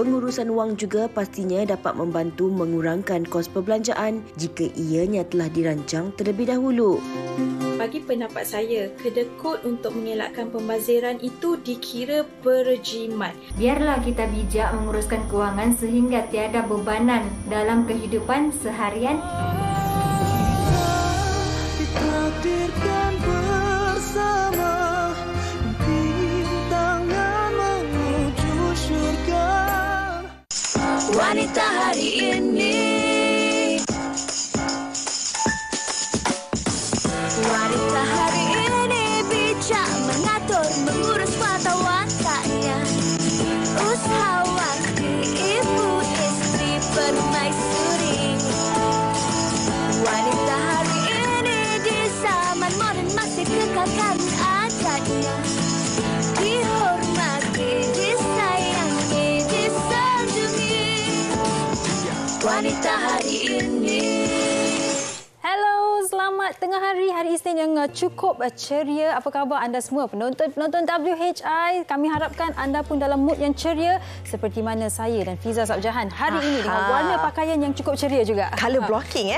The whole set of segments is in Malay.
Pengurusan wang juga pastinya dapat membantu mengurangkan kos perbelanjaan jika ianya telah dirancang terlebih dahulu. Bagi pendapat saya, kedekut untuk mengelakkan pembaziran itu dikira berjimat. Biarlah kita bijak menguruskan kewangan sehingga tiada bebanan dalam kehidupan seharian. Ditakdirkan bersama, bintangan menuju syurga. Wanita hari ini. Wanita hari ini bijak mengatur, mengurus mata wantanya. Usahawati, ibu istri permaisuri. Wanita hari ini di zaman modern masih kekalkan adatnya. Dihormati, disayangi, disanjungi. Wanita hari ini. Hello, selamat tengah hari. Hari Isnin yang cukup ceria. Apa khabar anda semua penonton WHI? Kami harapkan anda pun dalam mood yang ceria seperti mana saya dan Fiza Sabjahan hari ini dengan warna pakaian yang cukup ceria juga. Color blocking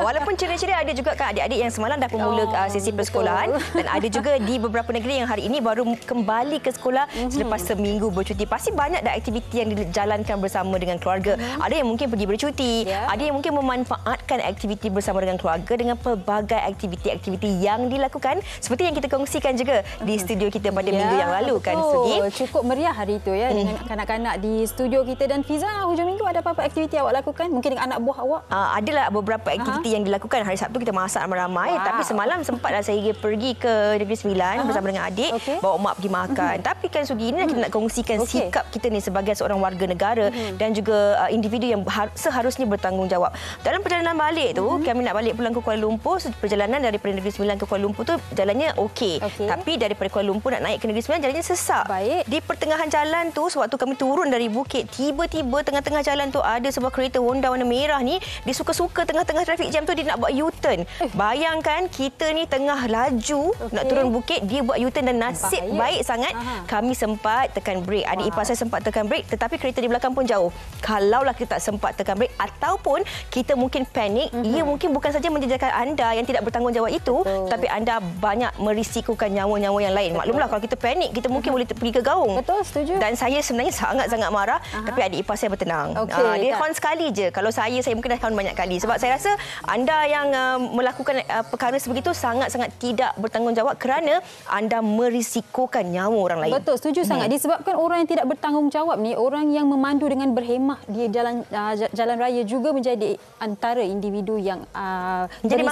walaupun ceria-ceria, ada juga kan adik-adik yang semalam dah bermula sesi persekolahan dan ada juga di beberapa negeri yang hari ini baru kembali ke sekolah selepas seminggu bercuti. Pasti banyak dah aktiviti yang dijalankan bersama dengan keluarga. Ada yang mungkin pergi bercuti, ada yang mungkin memanfaatkan aktiviti bersama dengan keluarga dengan pelbagai aktiviti-aktiviti yang dilakukan seperti yang kita kongsikan juga di studio kita pada minggu yang lalu kan, Sugi. Cukup meriah hari itu ya dengan kanak-kanak di studio kita. Dan Fiza, hujung minggu ada apa-apa aktiviti awak lakukan? Mungkin dengan anak buah awak? Adalah beberapa aktiviti yang dilakukan. Hari Sabtu kita masak ramai-ramai, tapi semalam sempatlah saya pergi ke Negeri Sembilan bersama dengan adik, bawa mak pergi makan. Tapi kan Sugi, ini kita nak kongsikan sikap kita ni sebagai seorang warga negara dan juga individu yang seharusnya bertanggungjawab. Dalam perjalanan balik tu, kami nak balik pulang ke Kuala Lumpur. Perjalanan daripada Negeri Sembilan ke Kuala Lumpur tu jalannya okey. Tapi daripada Kuala Lumpur nak naik ke Negeri Sembilan jalannya sesak. Di pertengahan jalan tu, sewaktu kami turun dari bukit, tiba-tiba tengah-tengah jalan tu ada sebuah kereta Honda warna merah ni, dia suka-suka tengah-tengah trafik jam tu dia nak buat U-turn. Bayangkan kita ni tengah laju nak turun bukit, dia buat U-turn dan nasib baik sangat kami sempat tekan brek. Adik ipar saya sempat tekan brek, tetapi kereta di belakang pun jauh. Kalaulah kita tak sempat tekan brek ataupun kita mungkin panik, ia mungkin bukan saja menjejakkan anda yang tidak bertanggungjawab itu, tapi anda banyak merisikokan nyawa-nyawa yang lain. Maklumlah kalau kita panik, kita mungkin boleh pergi ke gaung. Betul, setuju. Dan saya sebenarnya sangat-sangat marah, tapi adik ipar saya bertenang. Dia horn sekali je. Kalau saya mungkin dah horn banyak kali. Sebab saya rasa anda yang melakukan perkara sebegitu sangat-sangat tidak bertanggungjawab kerana anda merisikokan nyawa orang lain. Betul, setuju sangat. Disebabkan orang yang tidak bertanggungjawab ni, orang yang memandu dengan berhemah di jalan raya juga menjadi antara individu yang menjadi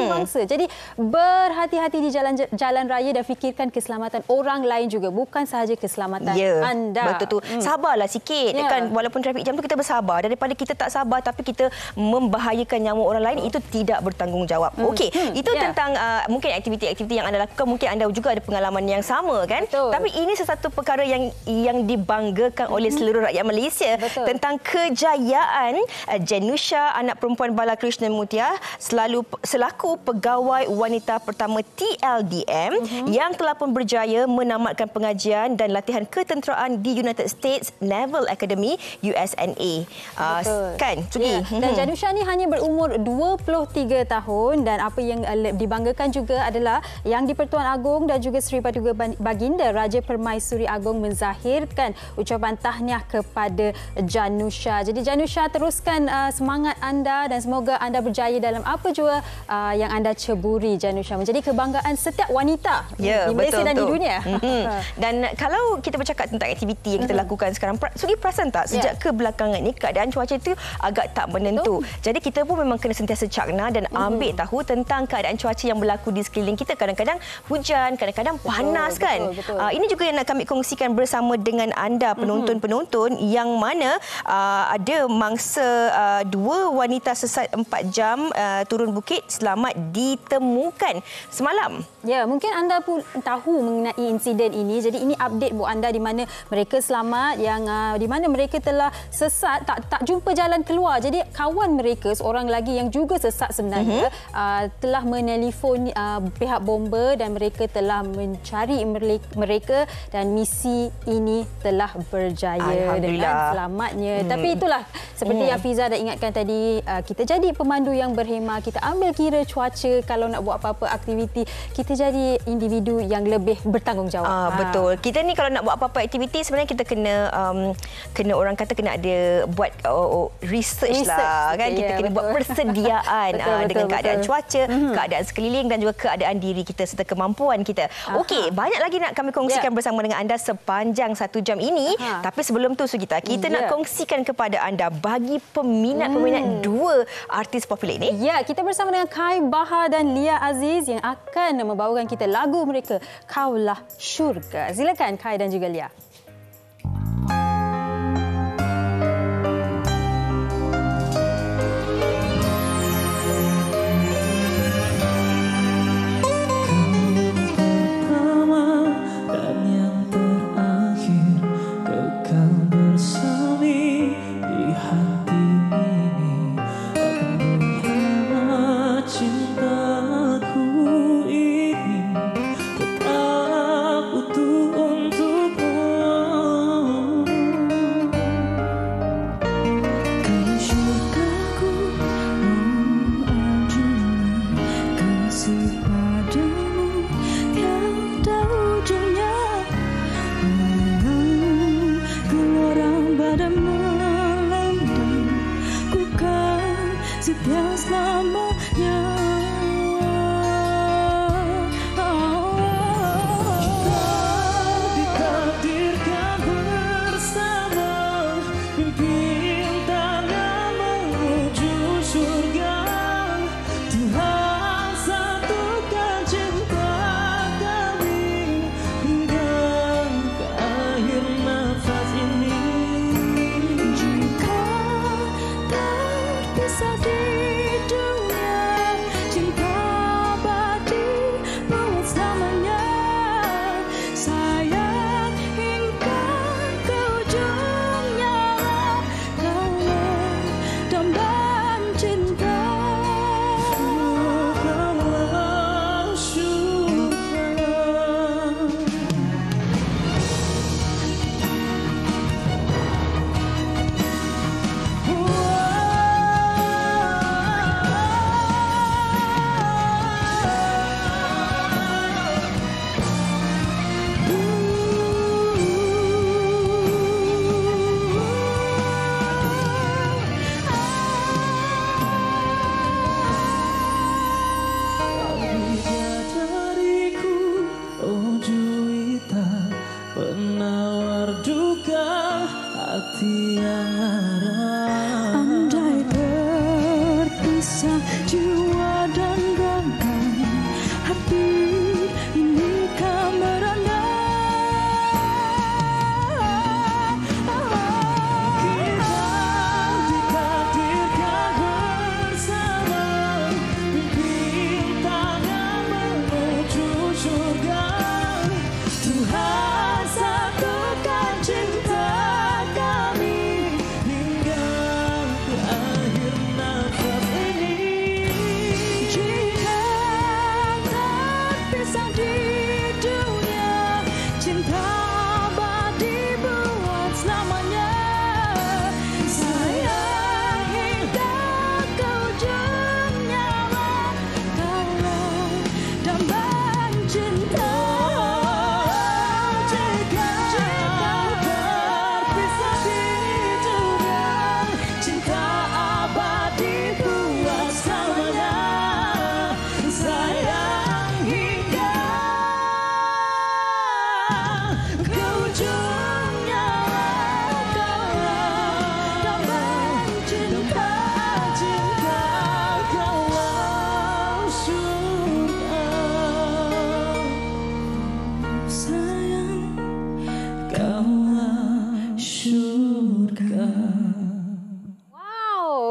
mangsa. Jadi berhati-hati di jalan raya dan fikirkan keselamatan orang lain juga, bukan sahaja keselamatan anda. Betul tu. Sabarlah sikit kan, walaupun trafik jam tu kita bersabar daripada kita tak sabar tapi kita membahayakan nyawa orang lain, itu tidak bertanggungjawab. Okey, itu tentang mungkin aktiviti-aktiviti yang anda lakukan, mungkin anda juga ada pengalaman yang sama kan. Tapi ini sesuatu perkara yang dibanggakan oleh seluruh rakyat Malaysia tentang kejayaan Janusha, anak perempuan Bala Krishnamurti, selaku pegawai wanita pertama TLDM yang telah pun berjaya menamatkan pengajian dan latihan ketenteraan di United States Naval Academy USNA. Kan, Sugi? Dan Janusha ni hanya berumur 23 tahun dan apa yang dibanggakan juga adalah yang di-Pertuan Agong dan juga Sri Paduka Baginda Raja Permaisuri Agong menzahirkan ucapan tahniah kepada Janusha. Jadi Janusha, teruskan semangat anda dan semoga anda berjaya dalam apa jua yang anda ceburi, Janusha. Menjadi kebanggaan setiap wanita di Malaysia dan di dunia. Dan kalau kita bercakap tentang aktiviti yang kita lakukan sekarang, Sugi perasan tak sejak kebelakangan ni keadaan cuaca itu agak tak menentu. Jadi kita pun memang kena sentiasa cakna dan ambil tahu tentang keadaan cuaca yang berlaku di sekeliling kita. Kadang-kadang hujan, kadang-kadang panas kan. Ini juga yang nak kami kongsikan bersama dengan anda penonton-penonton, yang mana ada mangsa 2 wanita sesat 4 jam turun bukit selamat ditemukan semalam. Ya, mungkin anda pun tahu mengenai insiden ini. Jadi ini update buat anda di mana mereka selamat, yang di mana mereka telah sesat, tak jumpa jalan keluar. Jadi kawan mereka, seorang lagi yang juga sesat sebenarnya, telah menelefon pihak bomba dan mereka telah mencari mereka dan misi ini telah berjaya dengan selamatnya. Tapi itulah seperti yang Fiza dah ingatkan tadi, kita jadi pemandu yang berhemah, kita ambil kira cuaca kalau nak buat apa-apa aktiviti, kita jadi individu yang lebih bertanggungjawab. Betul. Kita ni kalau nak buat apa-apa aktiviti sebenarnya kita kena orang kata kena ada buat research lah kan. Kita kena buat persediaan dengan keadaan cuaca, keadaan sekeliling dan juga keadaan diri kita serta kemampuan kita. Okey, banyak lagi nak kami kongsikan bersama dengan anda sepanjang 1 jam ini. Tapi sebelum tu Sugita, kita nak kongsikan kepada anda bagi peminat-peminat dua artis popular ini. Ya, kita bersama dengan Kai Bahar dan Lia Aziz yang akan membawakan kita lagu mereka, Kaulah Syurga. Silakan Kai dan juga Lia.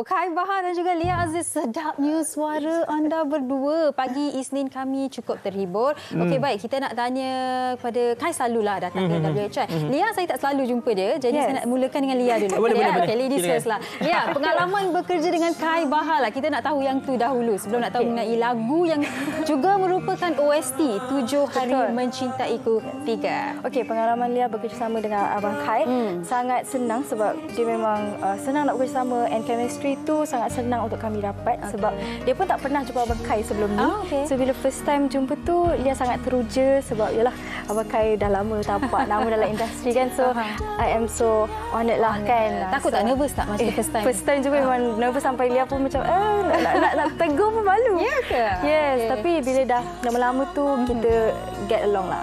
Kai Bahar dan juga Lia Aziz, sedapnya suara anda berdua. Pagi Isnin kami cukup terhibur. Okey, baik, kita nak tanya kepada Kai, selalulah datang ke WHI. Lia saya tak selalu jumpa dia, jadi saya nak mulakan dengan Lia dulu. Boleh. Okay, ladies first lah. Lia, pengalaman bekerja dengan Kai Bahar lah. Kita nak tahu yang tu dahulu sebelum nak tahu mengenai lagu yang juga merupakan OST 7 Hari Mencintaiku 3. Okey, pengalaman Lia bekerjasama dengan Abang Kai sangat senang sebab dia memang senang nak bekerjasama, and chemistry tu sangat senang untuk kami dapat sebab dia pun tak pernah jumpa Abang Kai sebelum ni. So bila first time jumpa tu Lia sangat teruja sebab yalah Abang Kai dah lama tapak nama dalam industri kan. So I am so honoured lah kan. Takut tak, nervous tak masa first time? First time juga memang nervous sampai Lia pun macam nak tegur pun malu. Ya ke? Yes, tapi bila dah lama-lama tu kita get along lah.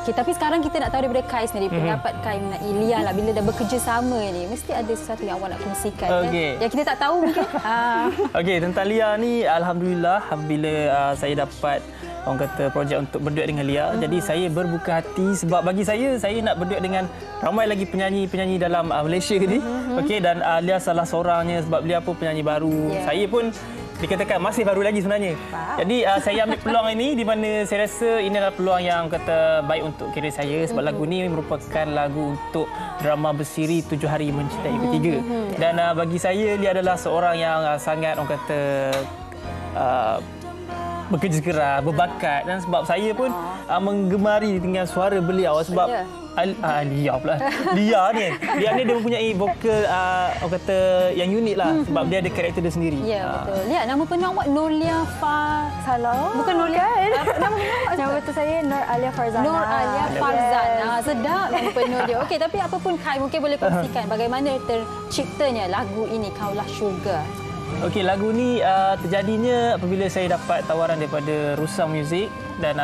Okey, tapi sekarang kita nak tahu daripada Kai sendiri, pendapat Kai mengenai Lia lah, bila dah bekerja sama ni mesti ada sesuatu yang awak nak kongsikan yang kita tak tahu mungkin. Okey, tentang Lia ni alhamdulillah bila saya dapat orang kata projek untuk berduet dengan Lia. Jadi saya berbuka hati sebab bagi saya nak berduet dengan ramai lagi penyanyi-penyanyi dalam Malaysia ni. Okey, dan Lia salah seorangnya sebab Lia pun penyanyi baru. Saya pun dikatakan masih baru lagi sebenarnya. Jadi saya ambil peluang ini di mana saya rasa ini adalah peluang yang kata baik untuk kerjaya saya sebab lagu ni merupakan lagu untuk drama bersiri 7 Hari Mencintaiku 3. Dan bagi saya dia adalah seorang yang sangat orang kata bekerja keras, berbakat, dan sebab saya pun menggemari dengan suara beliau sebab Lia pula. Lia ni dia mempunyai vokal orang kata yang unik lah sebab dia ada karakter dia sendiri. Ya, betul. Lia, nama penuh awak Nurlia Salah. Bukan Nurlia. Nama penuh awak? Nama betul saya Nur Alia Farzana. Nur Alia Farzana. Sedap nama penuh dia. Okey, tapi apa pun Kai mungkin boleh kongsikan bagaimana terciptanya lagu ini, Kaulah Syurga. Okey, lagu ni terjadinya apabila saya dapat tawaran daripada Rusang Music dan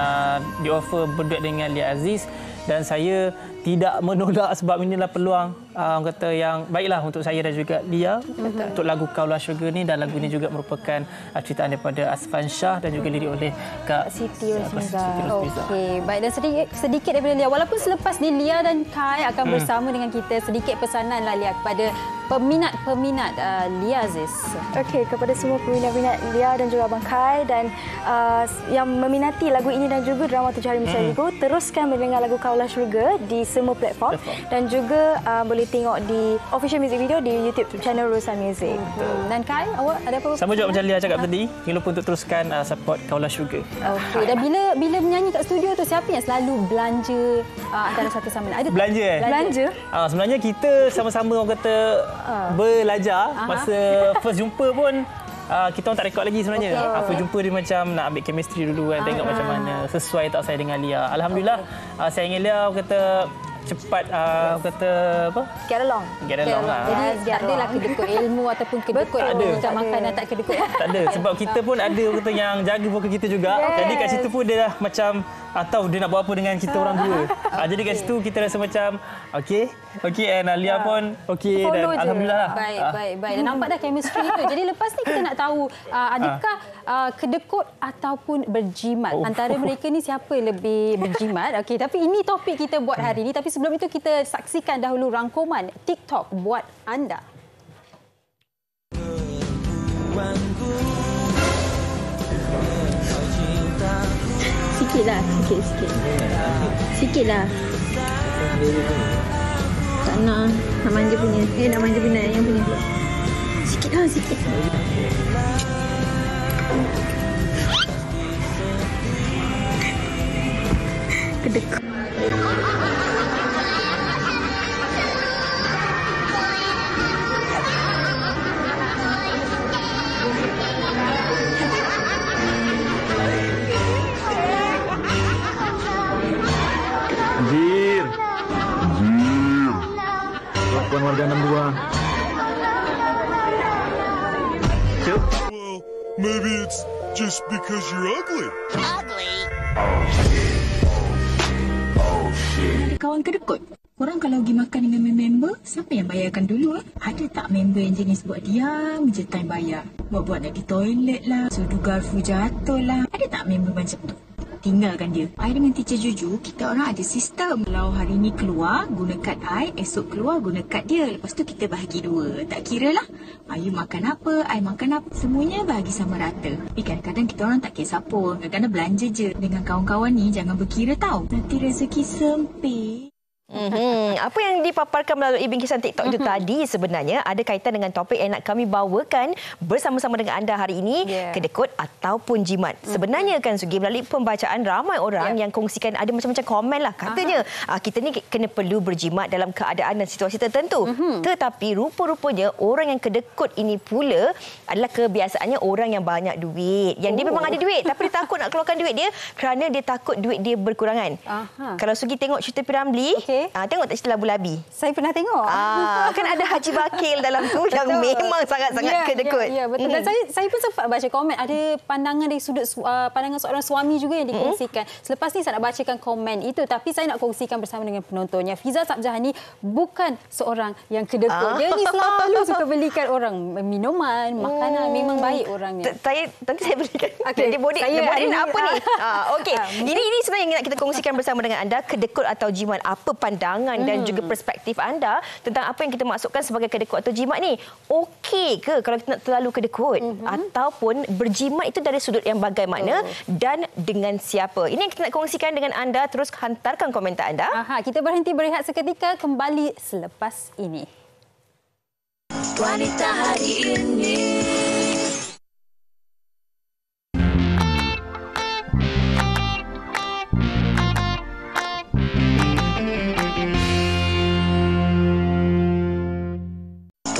di-offer berduet dengan Lia Aziz, dan saya tidak menolak sebab inilah peluang orang kata yang baiklah untuk saya dan juga Lia untuk lagu Kaulah Syurga ni. Dan lagu ini juga merupakan ceritaan daripada Asfan Shah dan juga lirik oleh Kak Siti Rosmiza. Okey, baik, dan sedikit daripada Lia, walaupun selepas ni Lia dan Kai akan bersama dengan kita, sedikit pesanan lah Lia kepada peminat Lia Aziz. Okey, kepada semua peminat Lia dan juga Abang Kai dan yang meminati lagu ini dan juga drama 7 Hari Mencintaiku, teruskan mendengar lagu Kaulah Syurga di semua platform dan juga boleh tengok di official music video di YouTube channel Rusang Music. Dan Kai, awak ada apa? Sama juga macam Lia cakap tadi, jangan lupa untuk teruskan support Kaulah Syurga. Okey, dan bila menyanyi kat studio tu, siapa yang selalu belanja antara satu sama lain? Ada belanja Belanja? Sebenarnya kita sama-sama orang kata belajar. Masa first jumpa pun kita orang tak rekod lagi sebenarnya. First jumpa dia macam nak ambil chemistry dulu kan, tengok macam mana sesuai tak saya dengan Lia. Alhamdulillah saya dengan Lia kata cepat kata apa? Get along lah. Jadi tak adalah kedekut ilmu ataupun kedekut tak makanan, tak kedekut. Tak ada, sebab kita pun ada kata yang jaga vokal kita juga. Jadi kat situ pun dia dah macam tahu dia nak buat apa dengan kita orang dua. Jadi kat situ kita rasa macam okey, and Lia pun okey dan alhamdulillah lah. Baik. Dan nampak dah chemistry tu. Jadi lepas ni kita nak tahu adakah kedekut ataupun berjimat antara mereka ni, siapa lebih berjimat? Okey, tapi ini topik kita buat hari ini. Tapi sebelum itu kita saksikan dahulu rangkuman TikTok buat anda. Sikit lah. Tak nak manja punya. Nak manja punya yang punya. Sikit. Kedekut. Anjir. Lakuan warga 62. Well, maybe it's just because you're ugly. Kawan kedekut. Korang kalau pergi makan dengan member, siapa yang bayarkan dulu? Ada tak member yang jenis buat diam je time bayar? Buat nak di toilet lah, sudu garfu jatuh lah. Ada tak member macam tu? tinggalkan dia. I dengan teacher Juju, kita orang ada sistem. Kalau hari ni keluar, guna kad I, esok keluar, guna kad dia. Lepas tu kita bahagi 2. Tak kira lah. You makan apa, I makan apa. Semuanya bahagi sama rata. Tapi kadang-kadang kita orang tak kisah pun. Kadang-kadang belanja je. Dengan kawan-kawan ni, jangan berkira tau. Nanti rezeki sempit. Apa yang dipaparkan melalui bingkisan TikTok itu tadi sebenarnya ada kaitan dengan topik yang nak kami bawakan bersama-sama dengan anda hari ini, kedekut ataupun jimat. Sebenarnya kan Sugi, melalui pembacaan ramai orang yang kongsikan ada macam-macam komen lah. Katanya kita ni kena perlu berjimat dalam keadaan dan situasi tertentu. Tetapi rupa-rupanya orang yang kedekut ini pula adalah kebiasaannya orang yang banyak duit. Yang dia memang ada duit tapi dia takut nak keluarkan duit dia kerana dia takut duit dia berkurangan. Kalau Sugi tengok cerita P. Ramlee, tengok tak cerita Labu Labi? Saya pernah tengok. Kan ada Haji Bakil dalam tu yang memang sangat-sangat kedekut. Ya, betul. Dan saya pun sempat baca komen. Ada pandangan dari sudut pandangan seorang suami juga yang dikongsikan. Selepas ni saya nak bacakan komen itu. Tapi saya nak kongsikan bersama dengan penontonnya. Fiza Sabjahani bukan seorang yang kedekut. Dia ni selalu suka belikan orang minuman, makanan. Memang baik orangnya. Nanti saya belikan. Dia bodek apa ni? Okey. Ini sebenarnya yang nak kita kongsikan bersama dengan anda. Kedekut atau jimat. Apa pandangan dan juga perspektif anda tentang apa yang kita maksudkan sebagai kedekut atau jimat ni? Okey ke kalau kita nak terlalu kedekut? Ataupun berjimat itu dari sudut yang bagaimana dan dengan siapa? Ini yang kita nak kongsikan dengan anda. Terus hantarkan komentar anda. Kita berhenti berehat seketika, kembali selepas ini. Wanita hari ini.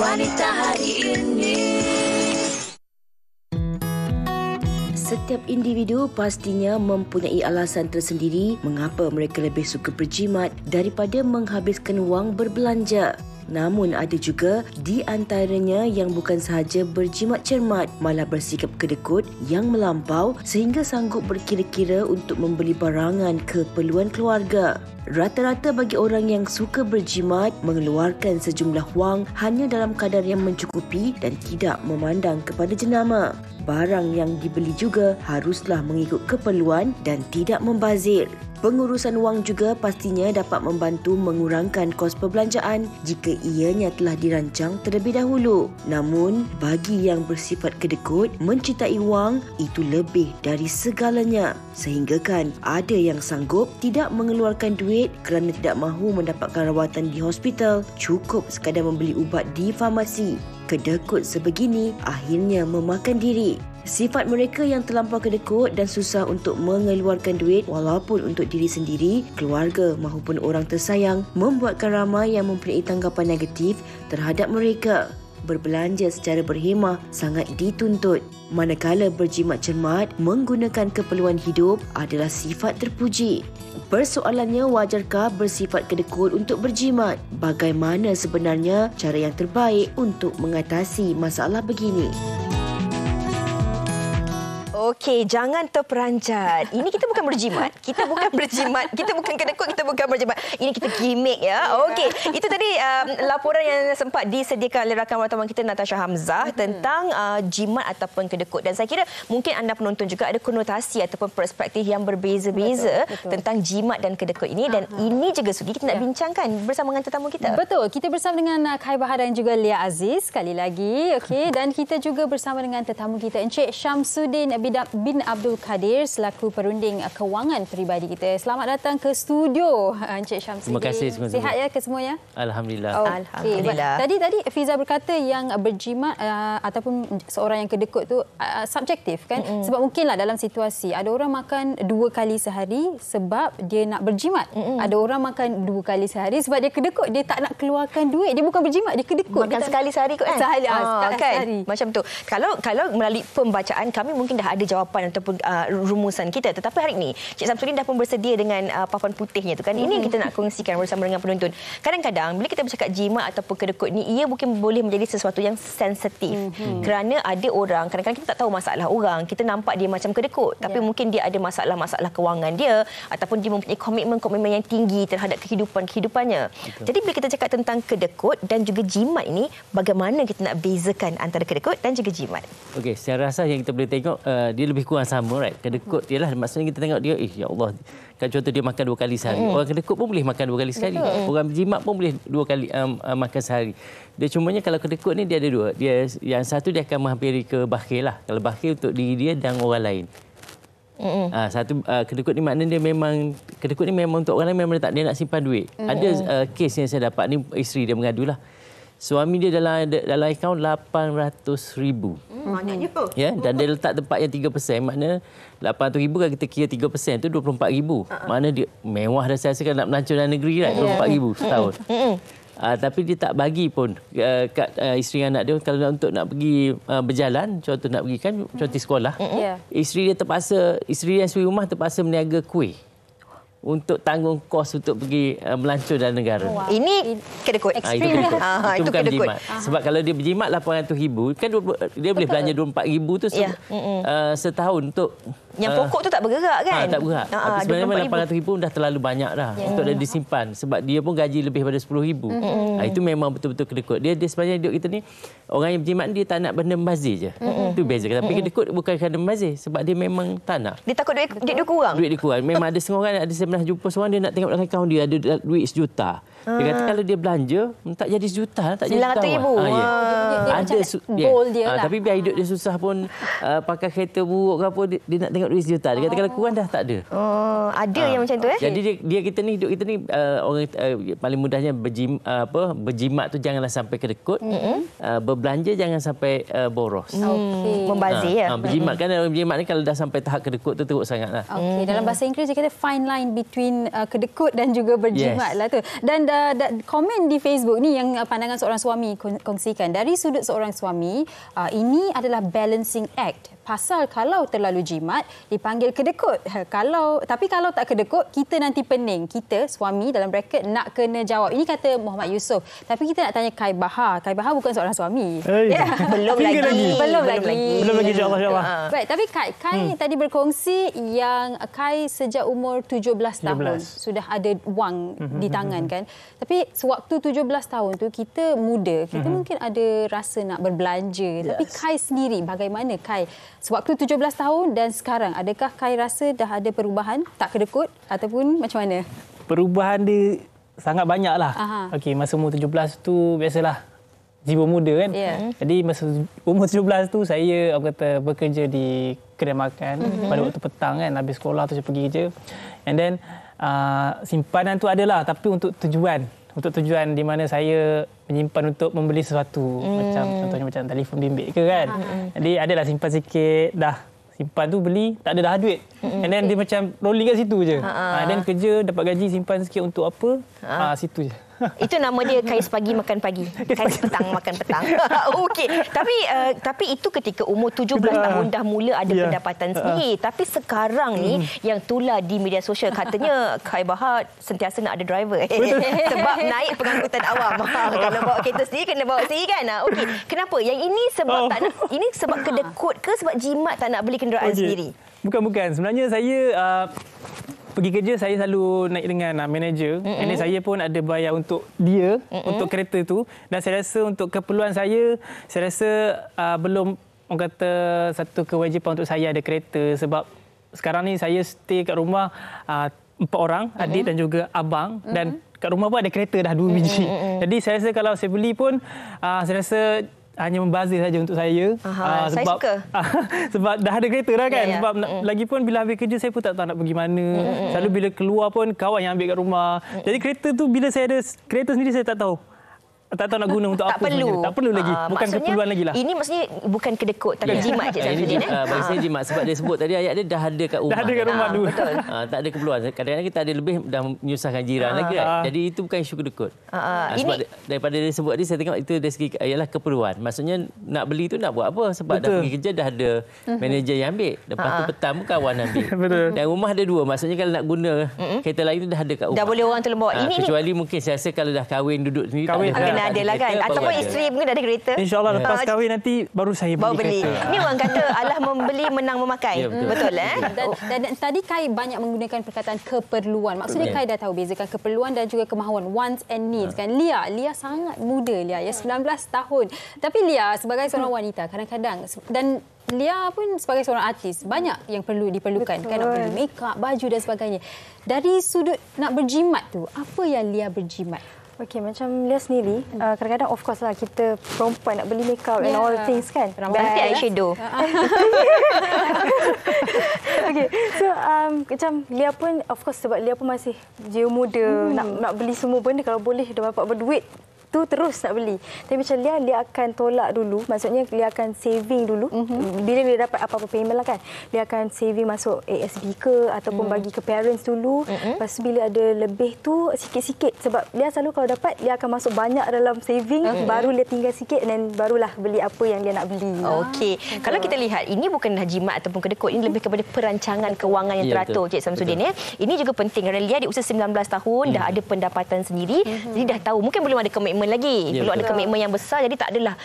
Wanita hari ini. Setiap individu pastinya mempunyai alasan tersendiri mengapa mereka lebih suka berjimat daripada menghabiskan wang berbelanja. Namun ada juga di antaranya yang bukan sahaja berjimat cermat, malah bersikap kedekut yang melampau sehingga sanggup berkira-kira untuk membeli barangan keperluan keluarga. Rata-rata bagi orang yang suka berjimat mengeluarkan sejumlah wang hanya dalam kadar yang mencukupi dan tidak memandang kepada jenama. Barang yang dibeli juga haruslah mengikut keperluan dan tidak membazir. Pengurusan wang juga pastinya dapat membantu mengurangkan kos perbelanjaan jika ianya telah dirancang terlebih dahulu. Namun, bagi yang bersifat kedekut, mencintai wang itu lebih dari segalanya. Sehinggakan ada yang sanggup tidak mengeluarkan duit kerana tidak mahu mendapatkan rawatan di hospital, cukup sekadar membeli ubat di farmasi. Kedekut sebegini akhirnya memakan diri. Sifat mereka yang terlampau kedekut dan susah untuk mengeluarkan duit walaupun untuk diri sendiri, keluarga maupun orang tersayang membuatkan ramai yang mempunyai tanggapan negatif terhadap mereka. Berbelanja secara berhemah sangat dituntut. Manakala berjimat cermat menggunakan keperluan hidup adalah sifat terpuji. Persoalannya, wajarkah bersifat kedekut untuk berjimat? Bagaimana sebenarnya cara yang terbaik untuk mengatasi masalah begini? Okey, jangan terperanjat. Ini kita bukan berjimat. Kita bukan berjimat. Kita bukan kedekut, kita bukan berjimat. Ini kita gimmick ya. Okey, itu tadi laporan yang sempat disediakan oleh rakan wartawan kita Natasha Hamzah tentang jimat ataupun kedekut. Dan saya kira mungkin anda penonton juga ada konotasi ataupun perspektif yang berbeza-beza tentang jimat dan kedekut ini. Dan ini juga Sugi kita nak bincangkan bersama dengan tetamu kita. Betul. Kita bersama dengan Khai Bahar dan juga Lia Aziz sekali lagi. Okey, dan kita juga bersama dengan tetamu kita Encik Syamsuddin bin Abdul Kadir selaku perunding kewangan peribadi kita. Selamat datang ke studio Encik Syamsuddin. Terima kasih. Sihat ya kesemuanya? Alhamdulillah. Alhamdulillah. Tadi Fiza berkata yang berjimat ataupun seorang yang kedekut tu subjektif kan? Sebab mungkinlah dalam situasi ada orang makan 2 kali sehari sebab dia nak berjimat. Ada orang makan 2 kali sehari sebab dia kedekut, dia tak nak keluarkan duit. Dia bukan berjimat, dia kedekut. Makan sekali sehari kot kan? Sehari. Macam tu. Kalau melalui pembacaan kami mungkin dah ada jawapan ataupun rumusan kita. Tetapi hari ini Cik Syamsuddin dah pun bersedia dengan papan putihnya tu kan. Ini yang kita nak kongsikan bersama dengan penonton. Kadang-kadang bila kita bercakap jimat ataupun kedekut ni, ia mungkin boleh menjadi sesuatu yang sensitif. Kerana ada orang, kadang-kadang kita tak tahu masalah orang. Kita nampak dia macam kedekut, tapi mungkin dia ada masalah-masalah kewangan dia ataupun dia mempunyai komitmen-komitmen yang tinggi terhadap kehidupannya. Jadi bila kita cakap tentang kedekut dan juga jimat ini, bagaimana kita nak bezakan antara kedekut dan juga jimat? Okey, secara asas yang kita boleh tengok dia lebih kurang sama, right? Kedekut dia lah, maksudnya kita tengok dia, ya Allah, kan contoh dia makan 2 kali sehari. Orang kedekut pun boleh makan 2 kali sekali. Orang berjimat pun boleh 2 kali makan sehari. Dia cumanya kalau kedekut ni dia ada 2. Dia yang satu dia akan menghampiri ke bakhil lah. Kalau bakhil untuk diri dia dan orang lain. Kedekut ni maknanya dia memang kedekut ni memang untuk orang lain, memang dia nak simpan duit. Ada kes yang saya dapat ni, isteri dia mengadulah. Suami dia dalam akaun 800,000. Banyaknya tu. Ya, dan dia letak tempat yang 3%, maknanya 800,000 kalau kita kira 3% tu 24,000. Maknanya dia mewah dah, saya rasa kan nak melancong dalam negeri kan, 24,000 setahun. Tapi dia tak bagi pun kat isteri anak dia kalau untuk nak pergi berjalan, contoh nak pergi kan contoh sekolah. Isteri dia terpaksa, isteri yang suri rumah terpaksa meniaga kuih untuk tanggung kos untuk pergi melancong dalam negara. Ini kedekut. Ekstrim. Itu bukan berjimat. Sebab kalau dia berjimat 800,000, kan dia boleh belanja 24,000 tu setahun untuk yang pokok tu tak bergerak kan? Tak bergerak. Tapi sebenarnya 800,000 dah terlalu banyak dah untuk dia disimpan. Sebab dia pun gaji lebih daripada 10,000. Itu memang betul-betul kedekut. Dia sebenarnya hidup kita ni, orang yang berjimat dia tak nak benda membazir je. Itu beza. Tapi kedekut bukan kerana membazir. Sebab dia memang tak nak. Dia takut duit dia kurang? Duit dia kurang. Memang ada setengah orang, ada saya pernah jumpa seorang, dia nak tengok dalam akaun dia ada duit 1 juta. Dia kata kalau dia belanja, tak jadi 1 juta. Tak jadi 900,000. Ada goal dia lah. Tapi biar hidup dia susah pun, pakai kereta buruk ke apa, dia nak tengok duit 1 juta. Dia kata kalau kurang dah tak ada. Ada yang macam tu Jadi dia kita ni, hidup kita ni, orang paling mudahnya berjimat tu janganlah sampai kedekut. Berbelanja jangan sampai boros. Membazir ya. Berjimat kan, berjimat ni kalau dah sampai tahap kedekut tu teruk sangatlah. Dalam bahasa Inggeris dia kata fine line between kedekut dan juga berjimat lah tu. Dan komen di Facebook ni yang pandangan seorang suami kongsikan. Dari sudut seorang suami, ini adalah balancing act. Pasal kalau terlalu jimat dipanggil kedekut. Tapi kalau tak kedekut, kita nanti pening. Kita suami dalam bracket nak kena jawab. Ini kata Muhammad Yusof. Tapi kita nak tanya Kai Bahar. Kai Bahar bukan seorang suami. Belum lagi insya-Allah. Baik, tapi Kai tadi berkongsi yang Kai sejak umur 17 tahun sudah ada wang di tangan kan. Tapi sewaktu 17 tahun tu kita muda, kita mungkin ada rasa nak berbelanja. Tapi Kai sendiri bagaimana Kai sewaktu 17 tahun dan sekarang, adakah Kai rasa dah ada perubahan, tak kedekut ataupun macam mana? Perubahan dia sangat banyaklah. Okey, masa umur 17 tu biasalah jiwa muda kan. Jadi masa umur 17 tu saya bekerja di kedai makan pada waktu petang kan, habis sekolah tu saya pergi kerja. And then simpanan tu adalah, tapi untuk tujuan di mana saya menyimpan untuk membeli sesuatu, macam contohnya macam telefon bimbit ke kan. Jadi adalah simpan sikit, dah simpan tu beli, tak ada dah duit. And then dia macam rolling kat situ je. Dan kerja dapat gaji, simpan sikit untuk apa? Situ je. Itu nama dia kais pagi makan pagi, kais petang makan petang. Okey, tapi itu ketika umur 17 tahun dah mula ada pendapatan sendiri. Tapi sekarang ni yang tular di media sosial katanya Kai Bahar sentiasa nak ada driver. Sebab naik pengangkutan awam. Kalau bawa kereta sendiri kena bawa sendiri kan. Okey, kenapa? Yang ini sebab tak nak, ini sebab kedekut ke sebab jimat tak nak beli kenderaan sendiri? Bukan. Sebenarnya saya pergi kerja saya selalu naik dengan manager. And saya pun ada bayar untuk dia, untuk kereta tu. Dan saya rasa untuk keperluan saya rasa belum orang kata satu kewajipan untuk saya ada kereta. Sebab sekarang ni saya stay kat rumah 4 orang, adik dan juga abang. Dan kat rumah pun ada kereta dah 2 biji. Jadi saya rasa kalau saya beli pun saya rasa hanya membazir saja untuk saya. Sebab saya suka. Sebab dah ada kereta dah kan. Sebab lagipun bila habis kerja saya pun tak tahu nak pergi mana. Selalu bila keluar pun kawan yang ambil kat rumah. Jadi kereta tu bila saya ada kereta sendiri saya tak tahu nak guna untuk apa. Tak perlu lagi. Bukan keperluan lagi lah. Ini maksudnya bukan kedekut tapi jimat je Samsudin. Bagi saya jimat sebab dia sebut tadi ayat dia dah ada kat rumah. Dah ada kat rumah dulu. Betul. Tak ada keperluan. Kadang-kadang kita ada lebih dah menyusahkan jiran lagi kan. Jadi itu bukan isu kedekut. Sebab daripada dia sebut tadi saya tengok itu dari segi ialah keperluan. Maksudnya nak beli tu nak buat apa? Sebab dah pergi kerja dah ada manager yang ambil. Lepas tu petang pun kawan ambil. Betul. Dan rumah ada 2. Maksudnya kalau nak guna kereta lain tu dah ada kat rumah. Dah boleh orang tolong bawa. Kecuali mungkin saya rasa kalau dah kahwin duduk sendiri kena ada lah kan. Ataupun isteri mungkin dah ada kereta. InsyaAllah lepas kahwin nanti baru saya beli kereta. Ni orang kata Allah membeli menang memakai. Betul Dan tadi Kai banyak menggunakan perkataan keperluan. Maksudnya Kai dah tahu bezakan keperluan dan juga kemahuan, wants and needs kan. Lia sangat muda Lia, 19 tahun. Tapi Lia sebagai seorang wanita kadang-kadang dan Lia pun sebagai seorang artis, banyak yang diperlukan. Kan, nak perlu make up, baju dan sebagainya. Dari sudut nak berjimat tu, apa yang Lia berjimat? Okey, macam Lia sendiri, kadang-kadang of course lah kita perempuan nak beli makeup and all things kan. Ganti eyeshadow. Okey, so macam Lia pun of course sebab Lia pun masih jiwa muda, nak beli semua benda kalau boleh dah dapat berduit tu terus nak beli. Tapi macam Lia akan tolak dulu. Maksudnya Lia akan saving dulu. Bila Lia dapat apa-apa payment lah kan, Lia akan saving masuk ASB ke ataupun bagi ke parents dulu. Lepas tu bila ada lebih tu sikit-sikit. Sebab Lia selalu kalau dapat, Lia akan masuk banyak dalam saving. Baru Lia tinggal sikit dan barulah beli apa yang Lia nak beli. Okey. Kalau kita lihat, ini bukanlah jimat ataupun kedekut. Ini lebih kepada perancangan kewangan yang teratur, Cik Samsudin. Ya. Ini juga penting kerana Lia di usia 19 tahun dah ada pendapatan sendiri. Jadi dah tahu. Mungkin belum ada komitmen lagi. Perlu ada komitmen yang besar, jadi tak adalah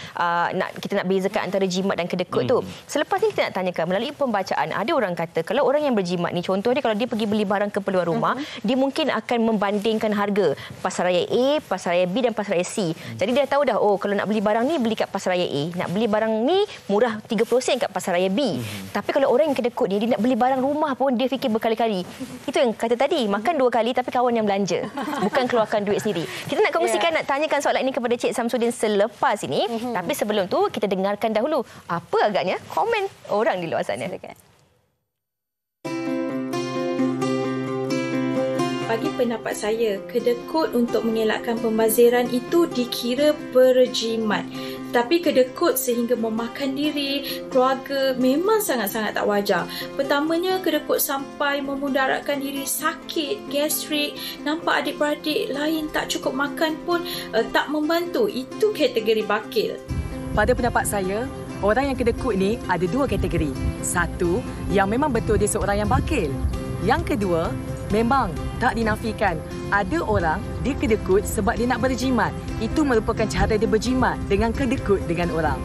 kita nak bezakan antara jimat dan kedekut tu. Selepas ni kita nak tanyakan melalui pembacaan, ada orang kata kalau orang yang berjimat ni, contohnya kalau dia pergi beli barang keperluan rumah, dia mungkin akan membandingkan harga pasaraya A, pasaraya B dan pasaraya C. Jadi dia tahu dah, oh kalau nak beli barang ni beli kat pasaraya A, nak beli barang ni murah 30% kat pasaraya B. Tapi kalau orang yang kedekut ni, dia nak beli barang rumah pun dia fikir berkali-kali. Itu yang kata tadi, makan 2 kali tapi kawan yang belanja, bukan keluarkan duit sendiri. Kita nak kongsikan, nak tanyakan soalan ini kepada Cik Samsudin selepas ini. Tapi sebelum tu, kita dengarkan dahulu apa agaknya komen orang di luar sana. Bagi pendapat saya, kedekut untuk mengelakkan pembaziran itu dikira berjimat. Tapi kedekut sehingga memakan diri, keluarga memang sangat-sangat tak wajar. Pertamanya, kedekut sampai memudaratkan diri, sakit, gastrik, nampak adik-beradik lain tak cukup makan pun tak membantu. Itu kategori bakil. Pada pendapat saya, orang yang kedekut ni ada 2 kategori. Satu, yang memang betul dia seorang yang bakil. Yang kedua, memang tak dinafikan ada orang dia kedekut sebab dia nak berjimat. Itu merupakan cara dia berjimat dengan kedekut dengan orang.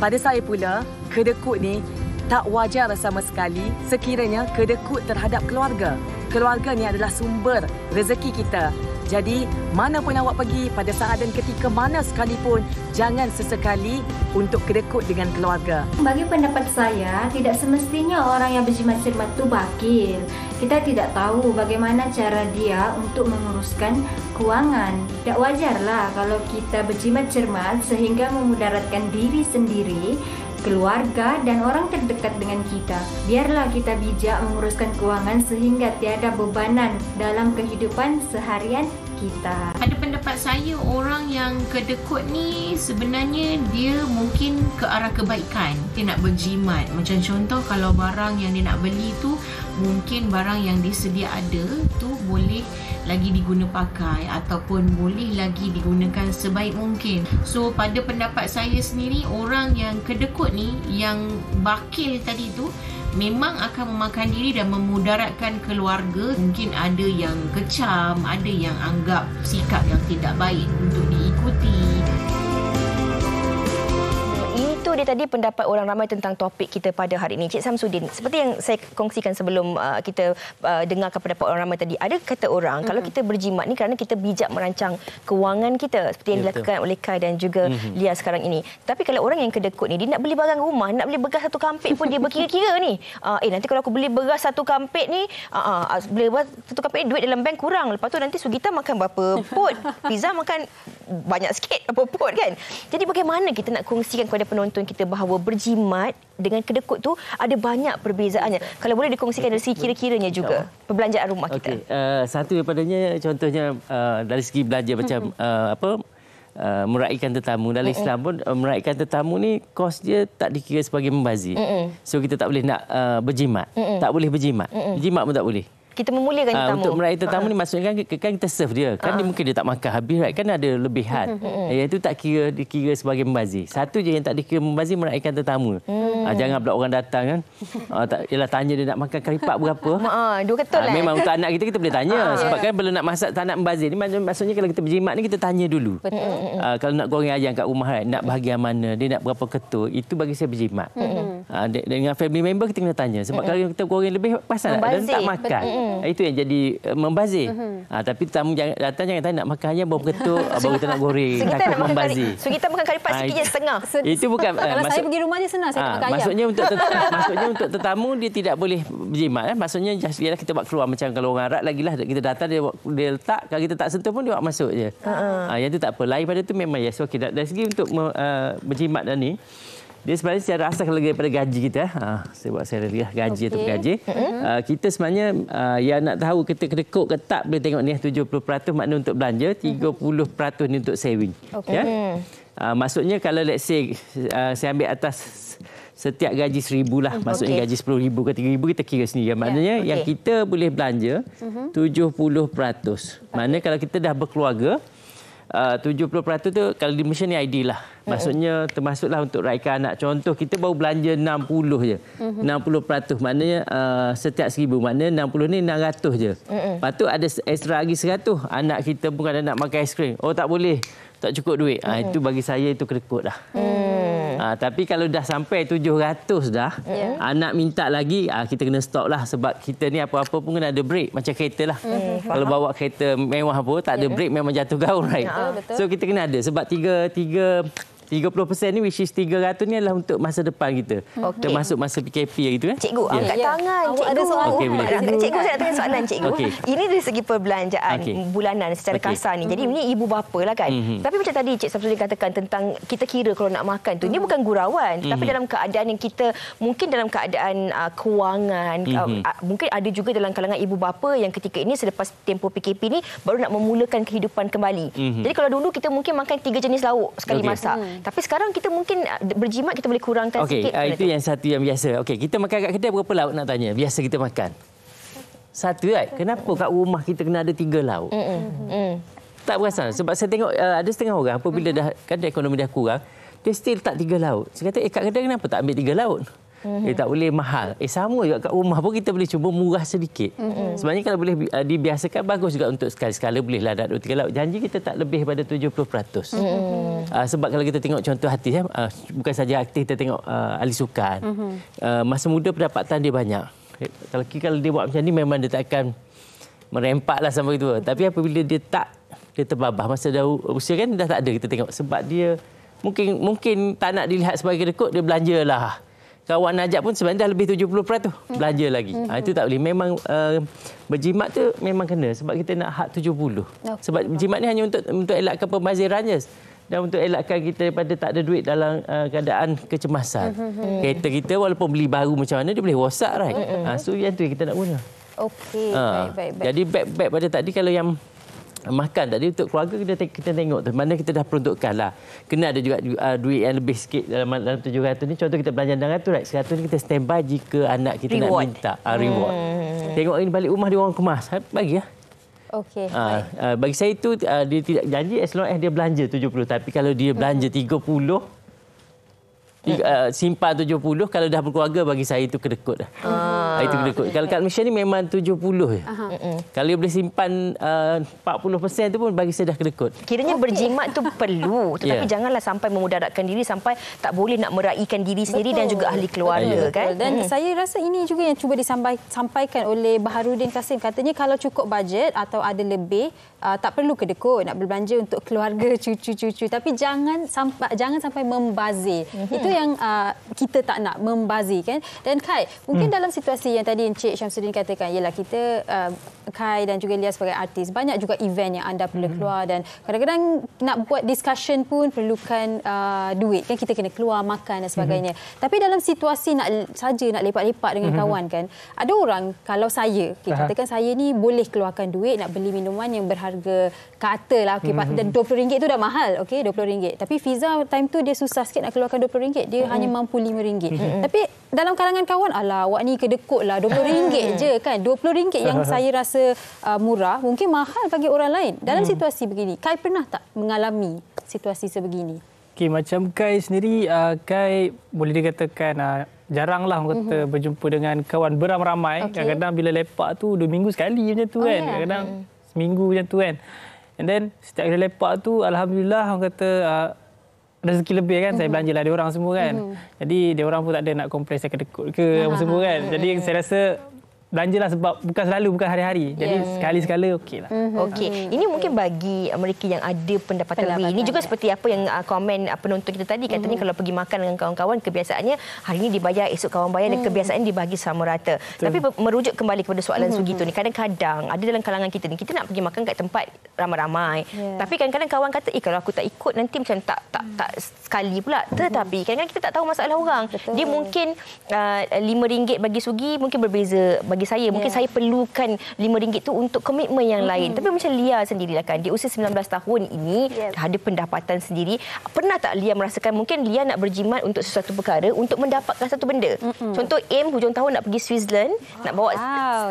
Pada saya pula, kedekut ni tak wajar sama sekali sekiranya kedekut terhadap keluarga. Keluarga ni adalah sumber rezeki kita. Jadi, mana pun awak pergi, pada saat dan ketika mana sekalipun, jangan sesekali untuk kedekut dengan keluarga. Bagi pendapat saya, tidak semestinya orang yang berjimat cermat itu bakil. Kita tidak tahu bagaimana cara dia untuk menguruskan kewangan. Tak wajarlah kalau kita berjimat cermat sehingga memudaratkan diri sendiri, keluarga dan orang terdekat dengan kita. Biarlah kita bijak menguruskan kewangan sehingga tiada bebanan dalam kehidupan seharian kita. Pada pendapat saya, orang yang kedekut ni sebenarnya dia mungkin ke arah kebaikan. Dia nak berjimat. Macam contoh kalau barang yang dia nak beli tu mungkin barang yang dia sedia ada tu boleh lagi diguna pakai ataupun boleh lagi digunakan sebaik mungkin. So pada pendapat saya sendiri, orang yang kedekut ni, yang bakil tadi tu memang akan memakan diri dan memudaratkan keluarga. Mungkin ada yang kecam, ada yang anggap sikap yang tidak baik untuk diikuti. Itu dia tadi pendapat orang ramai tentang topik kita pada hari ini. Cik Samsudin, seperti yang saya kongsikan sebelum kita dengarkan pendapat orang ramai tadi, ada kata orang kalau kita berjimat ni kerana kita bijak merancang kewangan kita seperti yang dilakukan oleh Kai dan juga Lia sekarang ini. Tapi kalau orang yang kedekut ni, dia nak beli barang rumah, nak beli beras 1 kampit pun dia berkira-kira ni. Nanti kalau aku beli beras 1 kampit ni, beli beras 1 kampit ni duit dalam bank kurang. Lepas tu nanti Sugita makan berapa pot, Pizza makan banyak sikit berapa pot kan. Jadi bagaimana kita nak kongsikan kepada penonton kita bahawa berjimat dengan kedekut tu ada banyak perbezaannya. Kalau boleh dikongsikan dari segi kira-kiranya juga perbelanjaan rumah kita. Satu daripadanya contohnya dari segi belanja macam meraihkan tetamu. Dalam Islam pun meraihkan tetamu ni kos dia tak dikira sebagai membazir. So kita tak boleh nak berjimat. Tak boleh berjimat. Berjimat pun tak boleh. Kita memuliakan tetamu. Untuk meraih tetamu ni maksudnya kan kita serve dia. Kan dia mungkin dia tak makan habis, right? Kan ada lebihan. Yang itu tak dikira sebagai membazir. Satu je yang tak dikira membazir, meraihkan tetamu. Jangan pula orang datang kan. Yalah, tanya dia nak makan karipak berapa. Dua ketul lah. Memang untuk anak kita boleh tanya. Sebab kan belum nak masak tak nak membazir ni. Maksudnya kalau kita berjimat ni kita tanya dulu. Kalau nak goreng ayam kat rumah, right? Nak bahagian mana, dia nak berapa ketul. Itu bagi saya berjimat. Dengan family member kita kena tanya. Sebab kalau kita goreng lebih, pasal dan tak makan. Itu yang jadi membazir. Tapi tamu datang jangan tanya nak makannya baru ketuk, baru kita nak goreng. Takut membazir. So kita makan kari lepas sikit je setengah. Itu bukan. Kalau saya pergi rumah dia senang, saya tak makan ayam. Maksudnya untuk tetamu dia tidak boleh berjimat. Maksudnya ialah kita buat keluar macam kalau orang Arab lagilah kita datang dia letak, kalau kita tak sentuh pun dia buat masuk je. Yang tu tak apa. Lain pada tu memang yes. Okey, dari segi untuk berjimat dan ni, dia sebenarnya secara asas kalau daripada gaji kita, saya lihat gaji atau gaji, kita sebenarnya yang nak tahu kita kedekut ke tak boleh tengok ni 70% makna untuk belanja, 30% ni untuk saving. Ya. Maksudnya kalau let's say saya ambil atas setiap gaji 1,000 lah, maksudnya gaji 10,000 ke 3,000 kita kira sendiri. Maknanya yang kita boleh belanja 70%. Maknanya kalau kita dah berkeluarga, 70% tu kalau di Malaysia ni ideal lah. Maksudnya termasuklah untuk raikan anak. Contoh kita baru belanja 60 je. 60%. Maknanya setiap 1,000. Maknanya 60 ni 600 je. Lepas tu ada extra lagi 100. Anak kita pun kadang nak makan aiskrim. Oh tak boleh. Tak cukup duit. Itu bagi saya itu kedekut dah. Tapi kalau dah sampai 700 dah, anak minta lagi, kita kena stop lah. Sebab kita ni apa-apa pun kena ada break. Macam kereta lah. Kalau bawa kereta mewah pun, tak ada break memang jatuh gaul. Right? So kita kena ada. Sebab 30% ni which is 300 ni adalah untuk masa depan kita. Termasuk masa PKP gitu kan. Cikgu, angkat tangan. Cikgu. Cikgu, saya nak tanya soalan cikgu. Ini dari segi perbelanjaan bulanan secara kasar ni. Jadi ini ibu bapa lah kan. Tapi macam tadi Cik Samsudin katakan tentang kita kira kalau nak makan tu. Ini bukan gurauan. Tapi dalam keadaan yang kita, mungkin dalam keadaan kewangan. Mungkin ada juga dalam kalangan ibu bapa yang ketika ini selepas tempoh PKP ni baru nak memulakan kehidupan kembali. Jadi kalau dulu kita mungkin makan 3 jenis lauk sekali masak. Tapi sekarang kita mungkin berjimat kita boleh kurangkan sikit. Itu yang satu yang biasa. Kita makan kat kedai berapa lauk nak tanya? Biasa kita makan. Satu right? Kenapa kat rumah kita kena ada 3 lauk? Tak perasan. Sebab saya tengok ada setengah orang apabila dah kadang ekonomi dah kurang, dia still tak 3 lauk. Saya kata kat kedai kenapa tak ambil 3 lauk? Tak boleh mahal. Sama juga kat rumah pun kita boleh cuba murah sedikit. Sebenarnya kalau boleh dibiasakan bagus juga untuk sekali-sekala bolehlah ada 2-3 lauk. Janji kita tak lebih pada 70%. Sebab kalau kita tengok contoh artis, bukan saja artis, kita tengok ahli sukan. Masa muda pendapatan dia banyak. Kalau dia buat macam ni memang dia tak akan merempaklah sampai itu. Tapi apabila dia terbabah masa dah usia kan dah tak ada kita tengok. Sebab dia mungkin tak nak dilihat sebagai kedekut, dia belanjalah. Kawan Najat pun sebenarnya dah lebih 70% belanja lagi. Itu tak boleh. Memang berjimat tu memang kena sebab kita nak hak 70. Sebab berjimat ni hanya untuk elakkan pembazirannya dan untuk elakkan kita daripada tak ada duit dalam keadaan kecemasan. Kereta kita walaupun beli baru macam mana dia boleh rosak, right? So yang tu yang kita nak guna. Baik. Jadi beg pada tadi kalau yang makan tadi untuk keluarga kita tengok tu mana kita dah peruntukkan lah. Kena ada juga duit yang lebih sikit dalam 700 ni. Contoh kita belanja 600, right? 100 ni kita standby jika anak kita reward. Nak minta reward. Tengok ini balik rumah dia orang kemas. Bagi lah. Bagi saya itu dia tidak janji as long as dia belanja 70. Tapi kalau dia belanja 30, simpan 70, kalau dah berkeluarga bagi saya itu kedekut dah. Itu kedekut. Kalau kat Malaysia ni memang 70 je. Kalau dia boleh simpan 40% tu pun bagi saya dah kedekut. Kiranya berjimat tu perlu, tetapi janganlah sampai memudaratkan diri sampai tak boleh nak meraihkan diri sendiri dan juga ahli keluarga kan. Dan saya rasa ini juga yang cuba disampaikan oleh Baharudin Kasim. Katanya kalau cukup bajet atau ada lebih, tak perlu kedekut nak berbelanja untuk keluarga, cucu-cucu, tapi jangan sampai membazir. Itu yang kita tak nak, membazir kan. Dan Kai, mungkin dalam situasi yang tadi Encik Syamsuddin katakan, ialah kita Kai dan juga Lia sebagai artis, banyak juga event yang anda perlu keluar dan kadang-kadang nak buat discussion pun perlukan duit kan, kita kena keluar makan dan sebagainya. Tapi dalam situasi nak lepak-lepak dengan kawan kan, ada orang, kalau saya katakan saya ni boleh keluarkan duit nak beli minuman yang berharga katalah dan RM20 tu dah mahal, RM20. Tapi Fiza time tu dia susah sikit nak keluarkan RM20, dia hanya mampu RM5. Tapi dalam kalangan kawan, alah awak ni kedekut lah, RM20 je kan. RM20 yang saya rasa murah, mungkin mahal bagi orang lain. Dalam situasi begini, Kai pernah tak mengalami situasi sebegini? Macam Kai sendiri, Kai boleh dikatakan jaranglah orang kata berjumpa dengan kawan beramai-ramai. Kadang-kadang bila lepak tu 2 minggu sekali macam tu kan. Kadang-kadang seminggu macam tu kan. And then setiap kali lepak tu alhamdulillah orang kata rezeki lebih kan, saya belanjalah dia orang semua kan. Jadi dia orang pun tak ada nak komplain saya kedekut ke apa semua kan. Jadi saya rasa belanjalah sebab bukan selalu, bukan hari-hari. Jadi sekali-sekala okeylah. Okey. Ini mungkin bagi mereka yang ada pendapatan lebih. Ini juga seperti apa yang komen penonton kita tadi. Katanya kalau pergi makan dengan kawan-kawan, kebiasaannya hari ini dibayar, esok kawan bayar dan kebiasaan dibagi sama rata. Tapi merujuk kembali kepada soalan Sugi tu ni, kadang-kadang ada dalam kalangan kita ni, kita nak pergi makan kat tempat ramai-ramai. Tapi kadang-kadang kawan kata, kalau aku tak ikut nanti macam tak sekali pula. Tetapi kadang-kadang kita tak tahu masalah orang. Dia mungkin RM5 bagi Sugi mungkin berbeza bagi saya. Mungkin saya perlukan RM5 tu untuk komitmen yang lain. Tapi macam Lia sendirilah kan, di usia 19 tahun ini ada pendapatan sendiri. Pernah tak Lia merasakan mungkin Lia nak berjimat untuk sesuatu perkara untuk mendapatkan satu benda? Contoh aim hujung tahun nak pergi Switzerland, nak bawa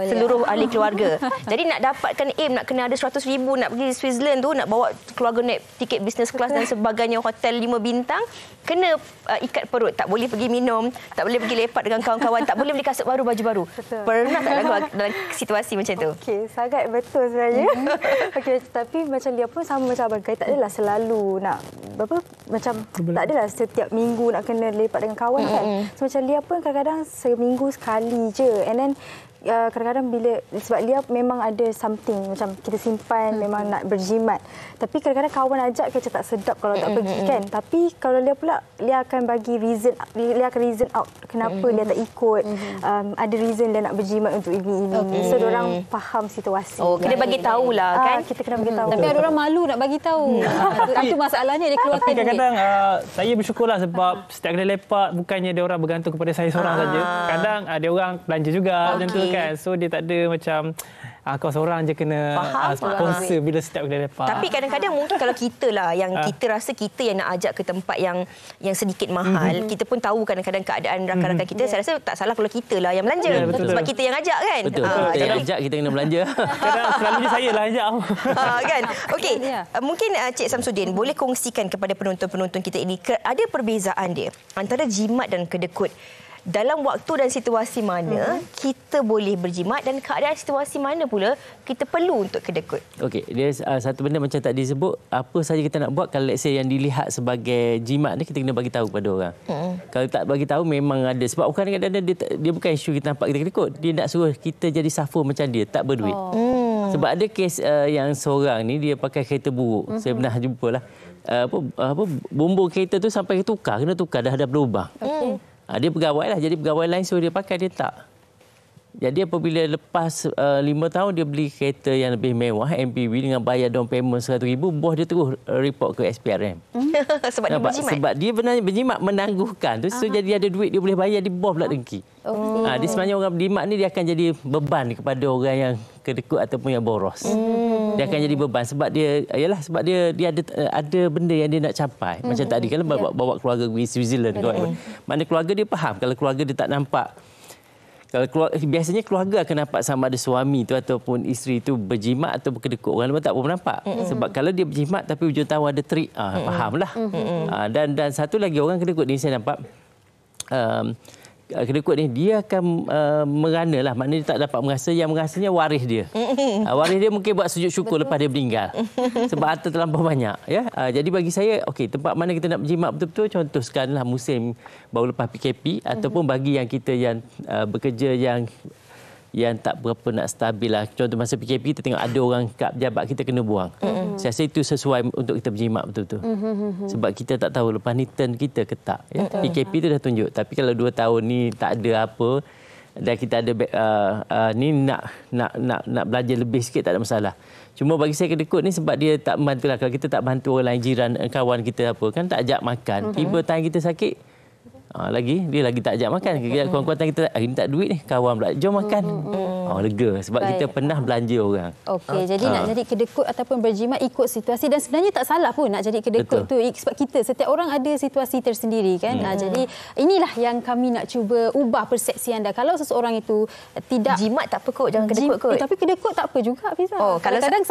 seluruh ahli keluarga. Jadi nak dapatkan aim, nak kena ada RM100,000 nak pergi Switzerland tu, nak bawa keluarga naik tiket business class dan sebagainya, hotel 5 bintang, kena ikat perut, tak boleh pergi minum, tak boleh pergi lepak dengan kawan-kawan, tak boleh beli kasut baru, baju baru. Pernah tak dalam situasi macam tu? Okey, sangat betul sebenarnya. Okey, tapi macam dia pun sama macam Abang Kai, tak adalah selalu nak macam tak adalah setiap minggu nak kena lepak dengan kawan kan. So macam Lia pun kadang-kadang seminggu sekali je. And then kadang-kadang bila sebab Lia memang ada something macam kita simpan memang nak berjimat, tapi kadang-kadang kawan ajak macam tak sedap kalau tak pergi kan. Tapi kalau Lia pula, Lia akan bagi reason, Lia akan reason out kenapa Lia tak ikut. Ada reason dia nak berjimat untuk ini. So diorang faham situasi. Kena bagi tahulah kan. Kita kena bagi tahu. Tapi ada orang malu nak bagi tahu. Itu masalahnya dia keluarkan. Tapi kadang-kadang saya bersyukurlah sebab setiap kali lepak bukannya dia orang bergantung kepada saya seorang saja. Kadang ada orang belanja juga macam tu kan. So dia tak ada macam kau seorang je kena sponsor bila setiap kali lepak. Tapi kadang-kadang mungkin kalau kita lah yang kita rasa kita yang nak ajak ke tempat yang sedikit mahal, kita pun tahu kadang-kadang keadaan rakan-rakan kita. Saya rasa tak salah kalau kita lah yang belanja. Sebab kita yang ajak kan. Betul. Kita yang ajak, kita kena belanja. Kadang selalunya saya lah ajak. Kan. Okey. Mungkin Cik Samsudin boleh kongsikan kepada penonton-penonton kita ini, ada perbezaan dia antara jimat dan kedekut. Dalam waktu dan situasi mana kita boleh berjimat dan keadaan situasi mana pula kita perlu untuk kedekut. Okey, dia satu benda macam tadi sebut, apa saja kita nak buat kalau let's say yang dilihat sebagai jimat ni, kita kena bagi tahu kepada orang. Kalau tak bagi tahu memang ada sebab kadang-kadang dia bukan isu kita nampak kita kedekut, dia nak suruh kita jadi suffer macam dia, tak berduit. Sebab ada kes yang seorang ni dia pakai kereta buruk. Saya pernah jumpalah. Bumbung kereta tu sampai kena tukar dah ada berlubang. Dia pegawai lah. Jadi pegawai lain suruh dia pakai, dia tak. Jadi apabila lepas 5 tahun dia beli kereta yang lebih mewah, MPV dengan bayar down payment RM100,000, bos dia terus report ke SPRM. Sebab dia berjimat? Sebab dia benar berjimat menangguhkan. So jadi ada duit dia boleh bayar, dia bos pula dengki. Dia sebenarnya orang berjimat ni dia akan jadi beban kepada orang yang kedekut ataupun yang boros. Dia akan jadi beban sebab dia ada benda yang dia nak capai. Macam tadi kan bawa keluarga pergi Switzerland. Mana keluarga dia faham kalau keluarga dia tak nampak. Biasanya keluarga akan nampak sama ada suami tu ataupun isteri tu berjimat atau berkedekut. Orang lain tak pun nampak. Sebab kalau dia berjimat tapi hujung tahun ada trik, fahamlah. Dan satu lagi orang kedekut ni saya nampak kedekut ni dia akan merana lah, maknanya dia tak dapat merasa, yang merasanya waris dia. Waris dia mungkin buat sujud syukur lepas dia meninggal. Sebab harta terlampau banyak. Jadi bagi saya, tempat mana kita nak berjimat betul-betul, contoh sekarang musim baru lepas PKP ataupun bagi yang kita yang bekerja yang tak berapa nak stabil lah. Contoh masa PKP kita tengok ada orang kat pejabat kita kena buang. Saya rasa itu sesuai untuk kita berjimat betul-betul. Sebab kita tak tahu lepas ni turn kita ke tak. PKP tu dah tunjuk. Tapi kalau 2 tahun ni tak ada apa dan kita ada ni nak belajar lebih sikit tak ada masalah. Cuma bagi saya kedekut ni sebab dia tak membantu lah. Kalau kita tak bantu orang lain, jiran, kawan kita apa kan, tak ajak makan. Tiba tangan kita sakit, dia lagi tak ajak makan. Kawan-kawan kita hari ni tak duit ni, kawan pula jom makan. Lega sebab kita pernah belanja orang. Okey, jadi nak jadi kedekut ataupun berjimat ikut situasi, dan sebenarnya tak salah pun nak jadi kedekut tu sebab kita setiap orang ada situasi tersendiri kan. Jadi inilah yang kami nak cuba ubah persepsi anda. Kalau seseorang itu tidak jimat tak apa kot, jangan kedekut kot. Tapi kedekut tak apa juga Fiza. Kadang-kadang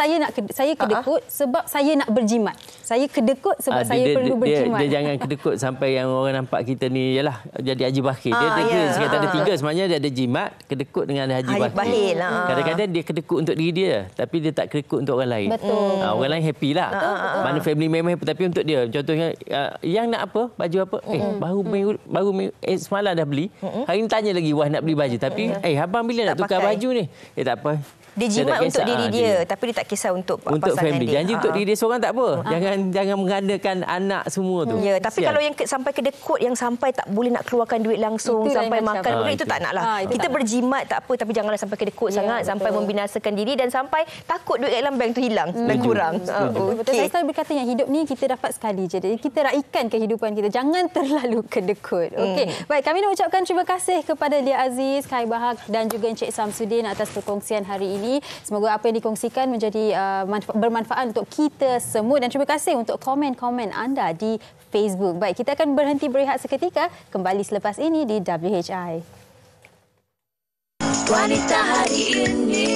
saya kedekut sebab saya nak berjimat. Saya kedekut sebab saya perlu berjimat. Dia jangan kedekut sampai yang orang nampak kita ni jadi haji bakir. Dia sekadar ada 3 sebenarnya, dia ada jimat, kedekut dengan ada haji bakir. Zahil. Kadang-kadang dia kedekut untuk diri dia, tapi dia tak kedekut untuk orang lain. Betul. Orang lain happy lah. Mana family member happy, tapi untuk dia. Contohnya, yang nak apa? Baju apa? Baru semalam dah beli. Hari ni tanya lagi, wah nak beli baju. Tapi, abang bila nak tukar baju ni? Tak apa. Dia jimat untuk diri dia, tapi dia tak kisah untuk pasangan family. dia. Janji untuk diri dia seorang tak apa. Jangan menggandakan anak semua tu. Ya, tapi kalau yang sampai kedekut, yang sampai tak boleh nak keluarkan duit langsung, sampai makan, itu tak nak lah. Kita berjimat tak apa, tapi janganlah sampai kedekut sangat, sampai membinasakan diri dan sampai takut duit dalam bank tu hilang dan kurang. Betul. Saya selalu berkata yang hidup ni kita dapat sekali je. Jadi kita raikan kehidupan kita. Jangan terlalu kedekut. Okey. Baik, kami nak ucapkan terima kasih kepada Lia Aziz, Kai Bahak dan juga Encik Samsudin atas perkongsian hari ini. Semoga apa yang dikongsikan menjadi bermanfaat untuk kita semua dan terima kasih untuk komen-komen anda di Facebook. Baik, kita akan berhenti berehat seketika, kembali selepas ini di WHI. Wanita hari ini.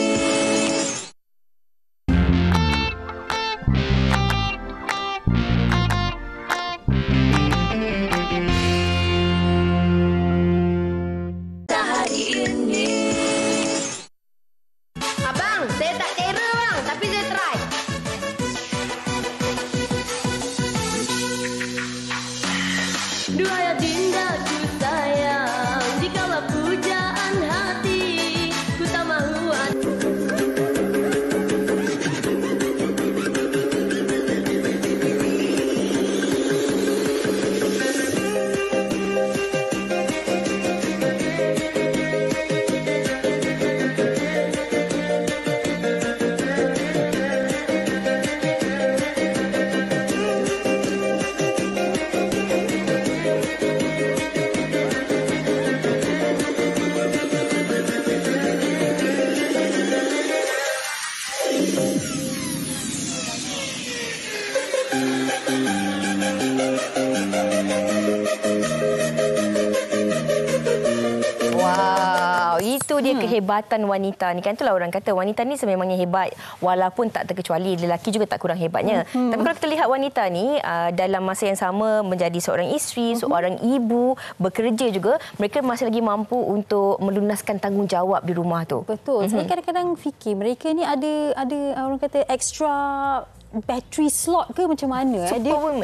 Dia kehebatan wanita ni kan, itulah orang kata wanita ni sememangnya hebat walaupun tak terkecuali lelaki juga tak kurang hebatnya. Tapi kalau kita lihat wanita ni dalam masa yang sama menjadi seorang isteri, seorang ibu, bekerja juga, mereka masih lagi mampu untuk melunaskan tanggungjawab di rumah tu. Betul. Saya kadang-kadang fikir mereka ni ada orang kata extra battery slot ke macam mana?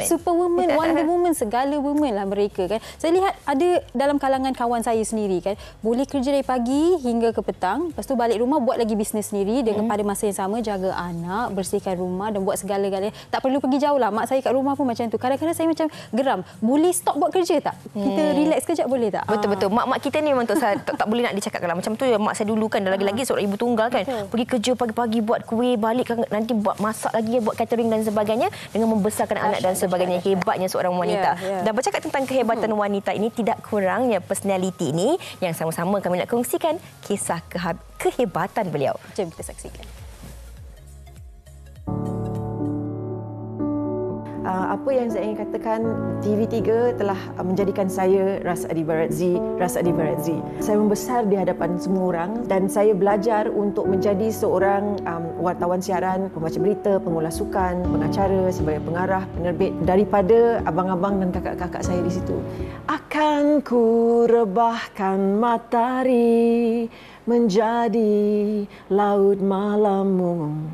Superwoman, Wonder Woman, segala woman lah mereka kan. Saya lihat ada dalam kalangan kawan saya sendiri kan, boleh kerja dari pagi hingga ke petang, lepas tu balik rumah buat lagi bisnes sendiri dengan pada masa yang sama jaga anak, bersihkan rumah dan buat segala-galanya. Tak perlu pergi jauh lah. Mak saya kat rumah pun macam tu. Kadang-kadang saya macam geram. Boleh stop buat kerja tak? Kita relax kejap boleh tak? Betul-betul. Mak-mak kita ni memang tak boleh nak dicakapkan lah. Macam tu mak saya dulu kan, lagi-lagi seorang ibu tunggal kan. Pergi kerja pagi-pagi buat kuih, balik nanti buat masak lagi, buat catering dan sebagainya dengan membesarkan anak dan sebagainya. Hebatnya seorang wanita. Dan bercakap tentang kehebatan wanita ini, tidak kurangnya personaliti ini yang sama-sama kami nak kongsikan kisah kehebatan beliau. Jom kita saksikan. Apa yang saya ingin katakan, TV3 telah menjadikan saya Ras Adi Baratzi. Saya membesar di hadapan semua orang dan saya belajar untuk menjadi seorang wartawan siaran, pembaca berita, pengulas sukan, pengacara, sebagai pengarah, penerbit daripada abang-abang dan kakak-kakak saya di situ. Akan ku rebahkan matahari menjadi laut malammu,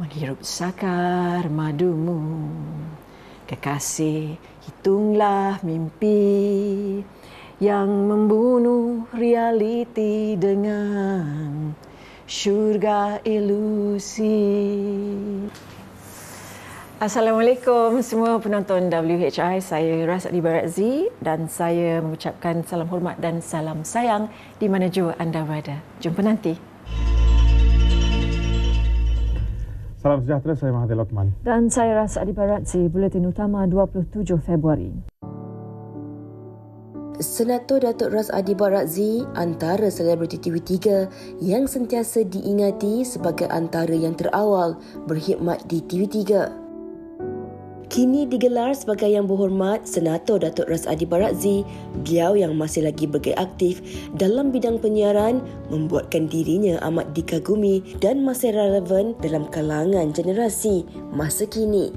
menghirup sakar madumu. Kekasih, hitunglah mimpi yang membunuh realiti dengan syurga ilusi. Assalamualaikum semua penonton WHI. Saya Ras Adi Baratzi dan saya mengucapkan salam hormat dan salam sayang di mana jua anda berada. Jumpa nanti. Salam sejahtera, saya Mahathir Lokman. Dan saya Ras Adi Baratzi, Buletin Utama 27 Februari. Senator Datuk Ras Adi Baratzi antara selebriti TV3 yang sentiasa diingati sebagai antara yang terawal berkhidmat di TV3. Kini digelar sebagai Yang Berhormat Senator Datuk Ras Adi Baratzi, beliau yang masih lagi bergerak aktif dalam bidang penyiaran membuatkan dirinya amat dikagumi dan masih relevan dalam kalangan generasi masa kini.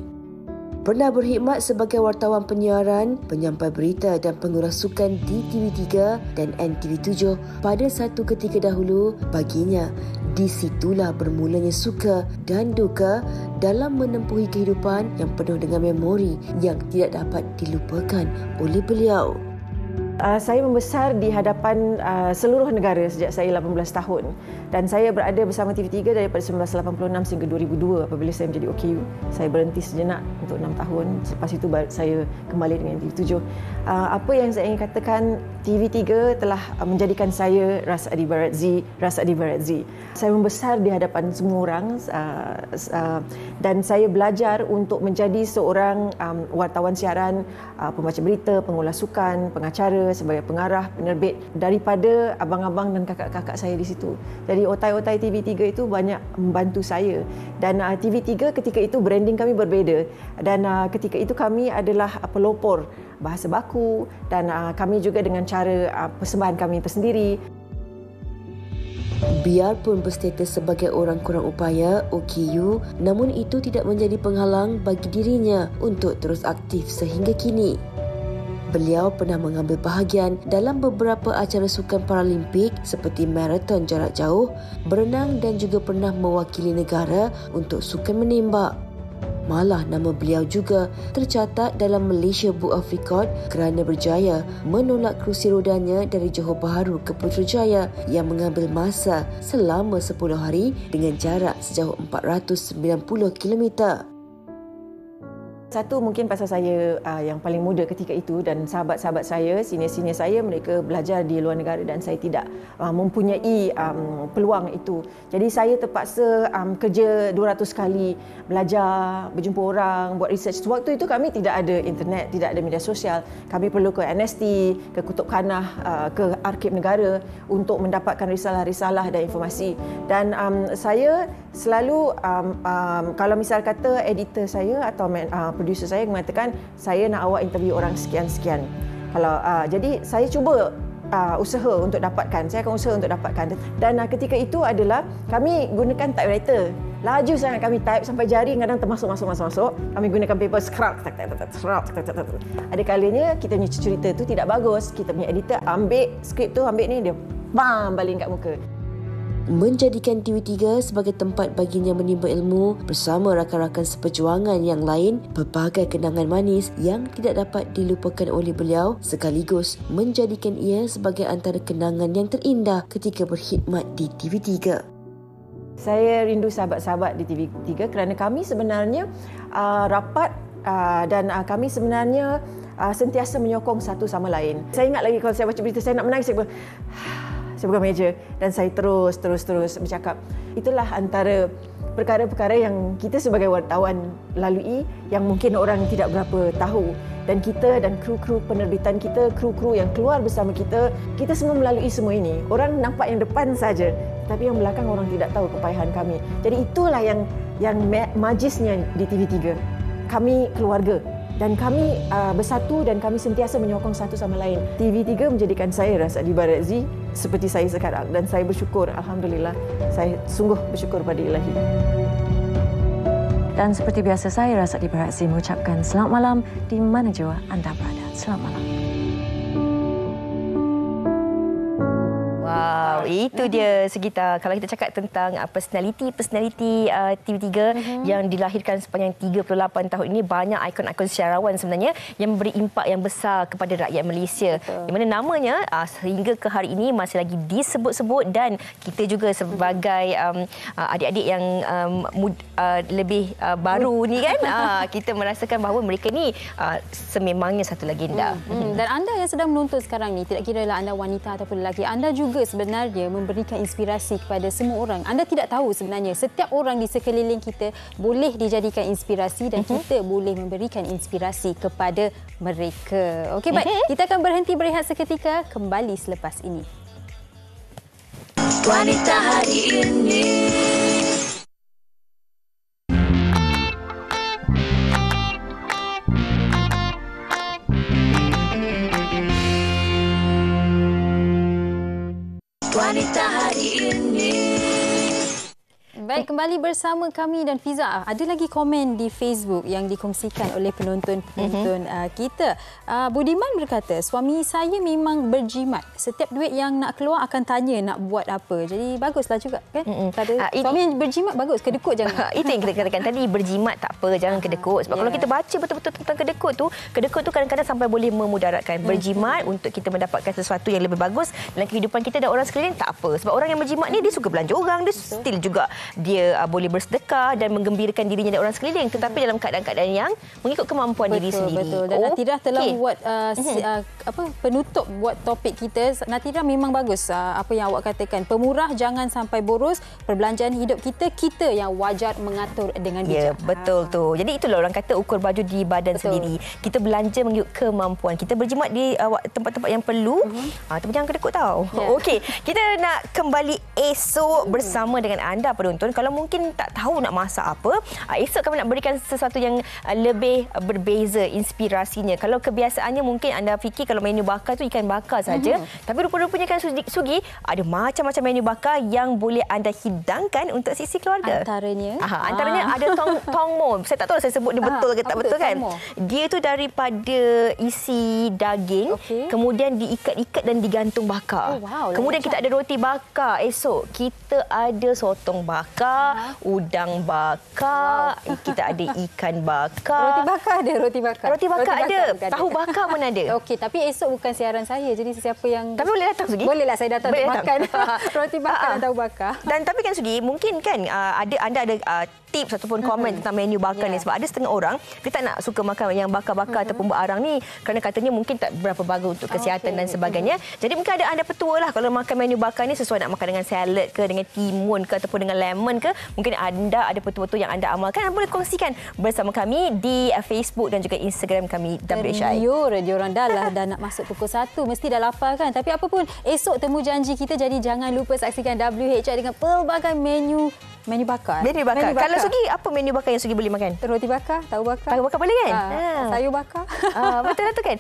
Pernah berkhidmat sebagai wartawan penyiaran, penyampai berita dan pengulas sukan di TV3 dan NTV7 pada satu ketika dahulu, baginya disitulah bermulanya suka dan duka dalam menempuhi kehidupan yang penuh dengan memori yang tidak dapat dilupakan oleh beliau. Saya membesar di hadapan seluruh negara sejak saya 18 tahun dan saya berada bersama TV3 daripada 1986 sehingga 2002 apabila saya menjadi OKU. Saya berhenti sejenak untuk 6 tahun. Selepas itu saya kembali dengan TV7. Apa yang saya ingin katakan, TV3 telah menjadikan saya Ras Adi Baratzi. Saya membesar di hadapan semua orang dan saya belajar untuk menjadi seorang wartawan siaran, pembaca berita, pengulas sukan, pengacara, sebagai pengarah, penerbit daripada abang-abang dan kakak-kakak saya di situ. Jadi otai-otai TV3 itu banyak membantu saya dan TV3 ketika itu branding kami berbeza dan ketika itu kami adalah pelopor bahasa baku dan kami juga dengan cara persembahan kami tersendiri. Biarpun berstatus sebagai orang kurang upaya OKU, namun itu tidak menjadi penghalang bagi dirinya untuk terus aktif sehingga kini. Beliau pernah mengambil bahagian dalam beberapa acara sukan Paralimpik seperti maraton jarak jauh, berenang dan juga pernah mewakili negara untuk sukan menembak. Malah nama beliau juga tercatat dalam Malaysia Book of Record kerana berjaya menolak kerusi rodanya dari Johor Bahru ke Putrajaya yang mengambil masa selama 10 hari dengan jarak sejauh 490 km. Satu mungkin pasal saya yang paling muda ketika itu dan sahabat-sahabat saya, senior-senior saya, mereka belajar di luar negara dan saya tidak mempunyai peluang itu. Jadi saya terpaksa kerja 200 kali, belajar, berjumpa orang, buat research. Waktu itu kami tidak ada internet, tidak ada media sosial. Kami perlu ke NST, ke Kutub Kanah, ke Arkib Negara untuk mendapatkan risalah-risalah dan informasi. Dan saya selalu, kalau misal kata editor saya atau producer saya mengatakan saya nak awak interview orang sekian-sekian. Jadi saya cuba usaha untuk dapatkan. Saya akan usaha untuk dapatkan. Dan ketika itu adalah kami gunakan typewriter. Laju sangat kami type sampai jari kadang termasuk. Kami gunakan paper scrap. Ada kalanya kita punya cerita tu tidak bagus. Kita punya editor ambil skrip tu, ambil ni, dia bam baling kat muka. Menjadikan TV3 sebagai tempat baginya menimba ilmu bersama rakan-rakan seperjuangan yang lain, pelbagai kenangan manis yang tidak dapat dilupakan oleh beliau sekaligus menjadikan ia sebagai antara kenangan yang terindah ketika berkhidmat di TV3. Saya rindu sahabat-sahabat di TV3 kerana kami sebenarnya rapat dan kami sebenarnya sentiasa menyokong satu sama lain. Saya ingat lagi kalau saya baca berita, saya nak menangis, saya pegang meja dan saya terus bercakap. Itulah antara perkara-perkara yang kita sebagai wartawan lalui yang mungkin orang tidak berapa tahu. Dan kita dan kru-kru penerbitan kita, kru-kru yang keluar bersama kita semua melalui semua ini. Orang nampak yang depan saja, tapi yang belakang orang tidak tahu kepayahan kami. Jadi itulah yang majisnya di TV3. Kami keluarga. Dan kami bersatu dan kami sentiasa menyokong satu sama lain. TV3 menjadikan saya Ras Adi Baratzi seperti saya sekarang dan saya bersyukur, alhamdulillah, saya sungguh bersyukur pada Ilahi. Dan seperti biasa saya Ras Adi Baratzi mengucapkan selamat malam di mana jua anda berada. Selamat malam. Wow, itu dia sekitar kalau kita cakap tentang personality TV3 yang dilahirkan sepanjang 38 tahun ini, banyak ikon-ikon siarawan sebenarnya yang memberi impak yang besar kepada rakyat Malaysia. Di mana namanya sehingga ke hari ini masih lagi disebut-sebut dan kita juga sebagai adik-adik yang lebih baru ni kan, kita merasakan bahawa mereka ni sememangnya satu legenda. Dan anda yang sedang menonton sekarang ni, tidak kira lah anda wanita ataupun lelaki, anda juga sebenarnya memberikan inspirasi kepada semua orang. Anda tidak tahu sebenarnya setiap orang di sekeliling kita boleh dijadikan inspirasi dan kita boleh memberikan inspirasi kepada mereka. Okey, baik. Kita akan berhenti berehat seketika, kembali selepas ini. Wanita hari ini. Wanita hari ini. Baik, kembali bersama kami dan Fiza. Ada lagi komen di Facebook yang dikongsikan oleh penonton kita. Budiman berkata, suami saya memang berjimat. Setiap duit yang nak keluar akan tanya nak buat apa. Jadi baguslah juga kan? Suami berjimat bagus, kedekut jangan. Itu yang kita katakan tadi, berjimat tak apa, jangan kedekut. Sebab kalau kita baca betul-betul tentang kedekut tu kadang-kadang sampai boleh memudaratkan. Berjimat untuk kita mendapatkan sesuatu yang lebih bagus dalam kehidupan kita dan orang sekeliling tak apa. Sebab orang yang berjimat ni dia suka belanja orang, dia still juga dia boleh bersedekah dan menggembirakan dirinya dan orang sekeliling, tetapi dalam keadaan-keadaan yang mengikut kemampuan diri sendiri. Betul. Dan Natidah telah buat penutup buat topik kita. Natidah memang bagus apa yang awak katakan. Pemurah jangan sampai boros, perbelanjaan hidup kita yang wajar mengatur dengan bijak. Ya, betul tu. Jadi itulah orang kata ukur baju di badan sendiri. Kita belanja mengikut kemampuan. Kita berjimat di tempat-tempat yang perlu. Tapi jangan kedekut tau. Okey, kita nak kembali esok bersama dengan anda penonton. Kalau mungkin tak tahu nak masak apa, esok kami nak berikan sesuatu yang lebih berbeza inspirasinya. Kalau kebiasaannya mungkin anda fikir kalau menu bakar tu ikan bakar saja, tapi rupa-rupanya kan Sugi ada macam-macam menu bakar yang boleh anda hidangkan untuk sisi keluarga. Antaranya ada tongmo. Saya tak tahu saya sebut dia betul ke tak betul kan. Dia tu daripada isi daging, kemudian diikat-ikat dan digantung bakar. Kemudian kita ada roti bakar esok. Kita ada sotong bakar, udang bakar, kita ada ikan bakar. Roti bakar ada. Tahu bakar mana ada. Okey, tapi esok bukan siaran saya. Jadi sesiapa yang tapi boleh datang Sugi. Bolehlah saya datang untuk makan roti bakar dan tahu bakar. Dan tapi kan Sugi, mungkin kan anda ada tips ataupun komen tentang menu bakar ni, sebab ada setengah orang dia tak nak suka makan yang bakar-bakar ataupun barang ni kerana katanya mungkin tak berapa bagus untuk kesihatan dan sebagainya. Jadi mungkin anda petua lah kalau makan menu bakar ni sesuai nak makan dengan salad ke, dengan timun ke ataupun dengan lemon ke. Mungkin anda ada petua-petua yang anda amalkan, anda boleh kongsikan bersama kami di Facebook dan juga Instagram kami WHI. Radio orang dah nak masuk pukul 1, mesti dah lapar kan. Tapi apa pun, esok temu janji kita, jadi jangan lupa saksikan WHI dengan pelbagai menu bakar. Kalau Sugi, apa menu bakar yang Sugi boleh makan? Roti bakar, tahu bakar. Tahu bakar boleh kan? Sayur bakar. Betul tu kan?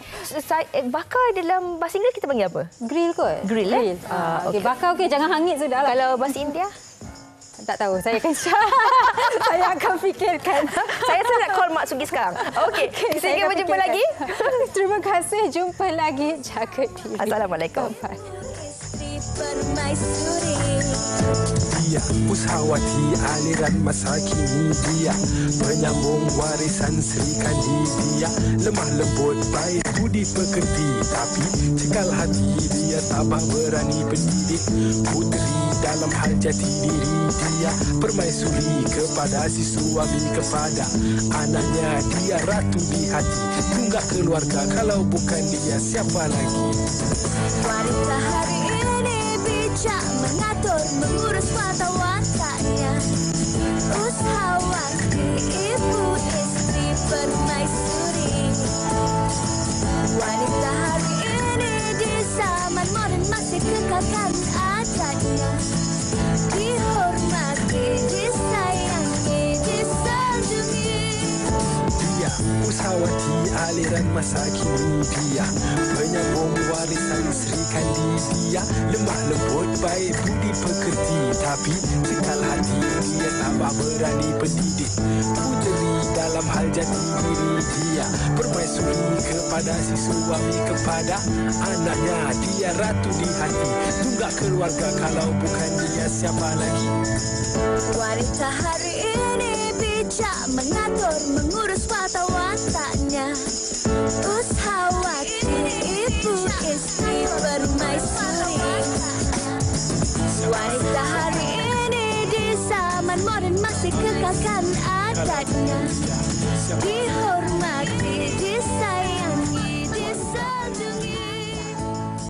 Bakar dalam bahasa Inggeris kita panggil apa? Grill kot. Grill. Okey, bakar jangan hangit sudahlah. Kalau bahasa India? Tak tahu, saya akan saya akan fikirkan. Saya nak call Mak Sugi sekarang. Okey, sehingga berjumpa lagi. Terima kasih, jumpa lagi. Jaga diri. Assalamualaikum. Dia Pusawati aliran masa kini, dia penyambung warisan Sri Kandi. Dia lemah lembut baik budi pekerti, tapi cekal hati dia tabah berani pendidik. Puteri dalam hal jati diri, dia permaisuri kepada si suami, kepada anaknya. Dia ratu di hati, tunggak keluarga, kalau bukan dia siapa lagi. Wanita hari ini bijak mengatur, mengurus mata wataknya. Ushawati, ibu istri permaisuri. Wanita hari ini di zaman modern masih kekalkan adatnya. Dihormati, disayangi, disanjungi. Dia Pusawati aliran masa kini, dia penyambung warisan Sri Kandi. Dia lemah lembut baik budi pekerti, tapi cekal hati dia tabah berani pendidik. Puteri dalam hal jati diri, dia permaisuri kepada si suami, kepada anaknya. Dia ratu di hati, tunggak keluarga, kalau bukan dia siapa lagi. Wanita hari ini bijak mengatur, mengurus mata wataknya. Ushawati, ibu istri permaisuri. Wanita hari ini di zaman modern masih kekalkan adatnya.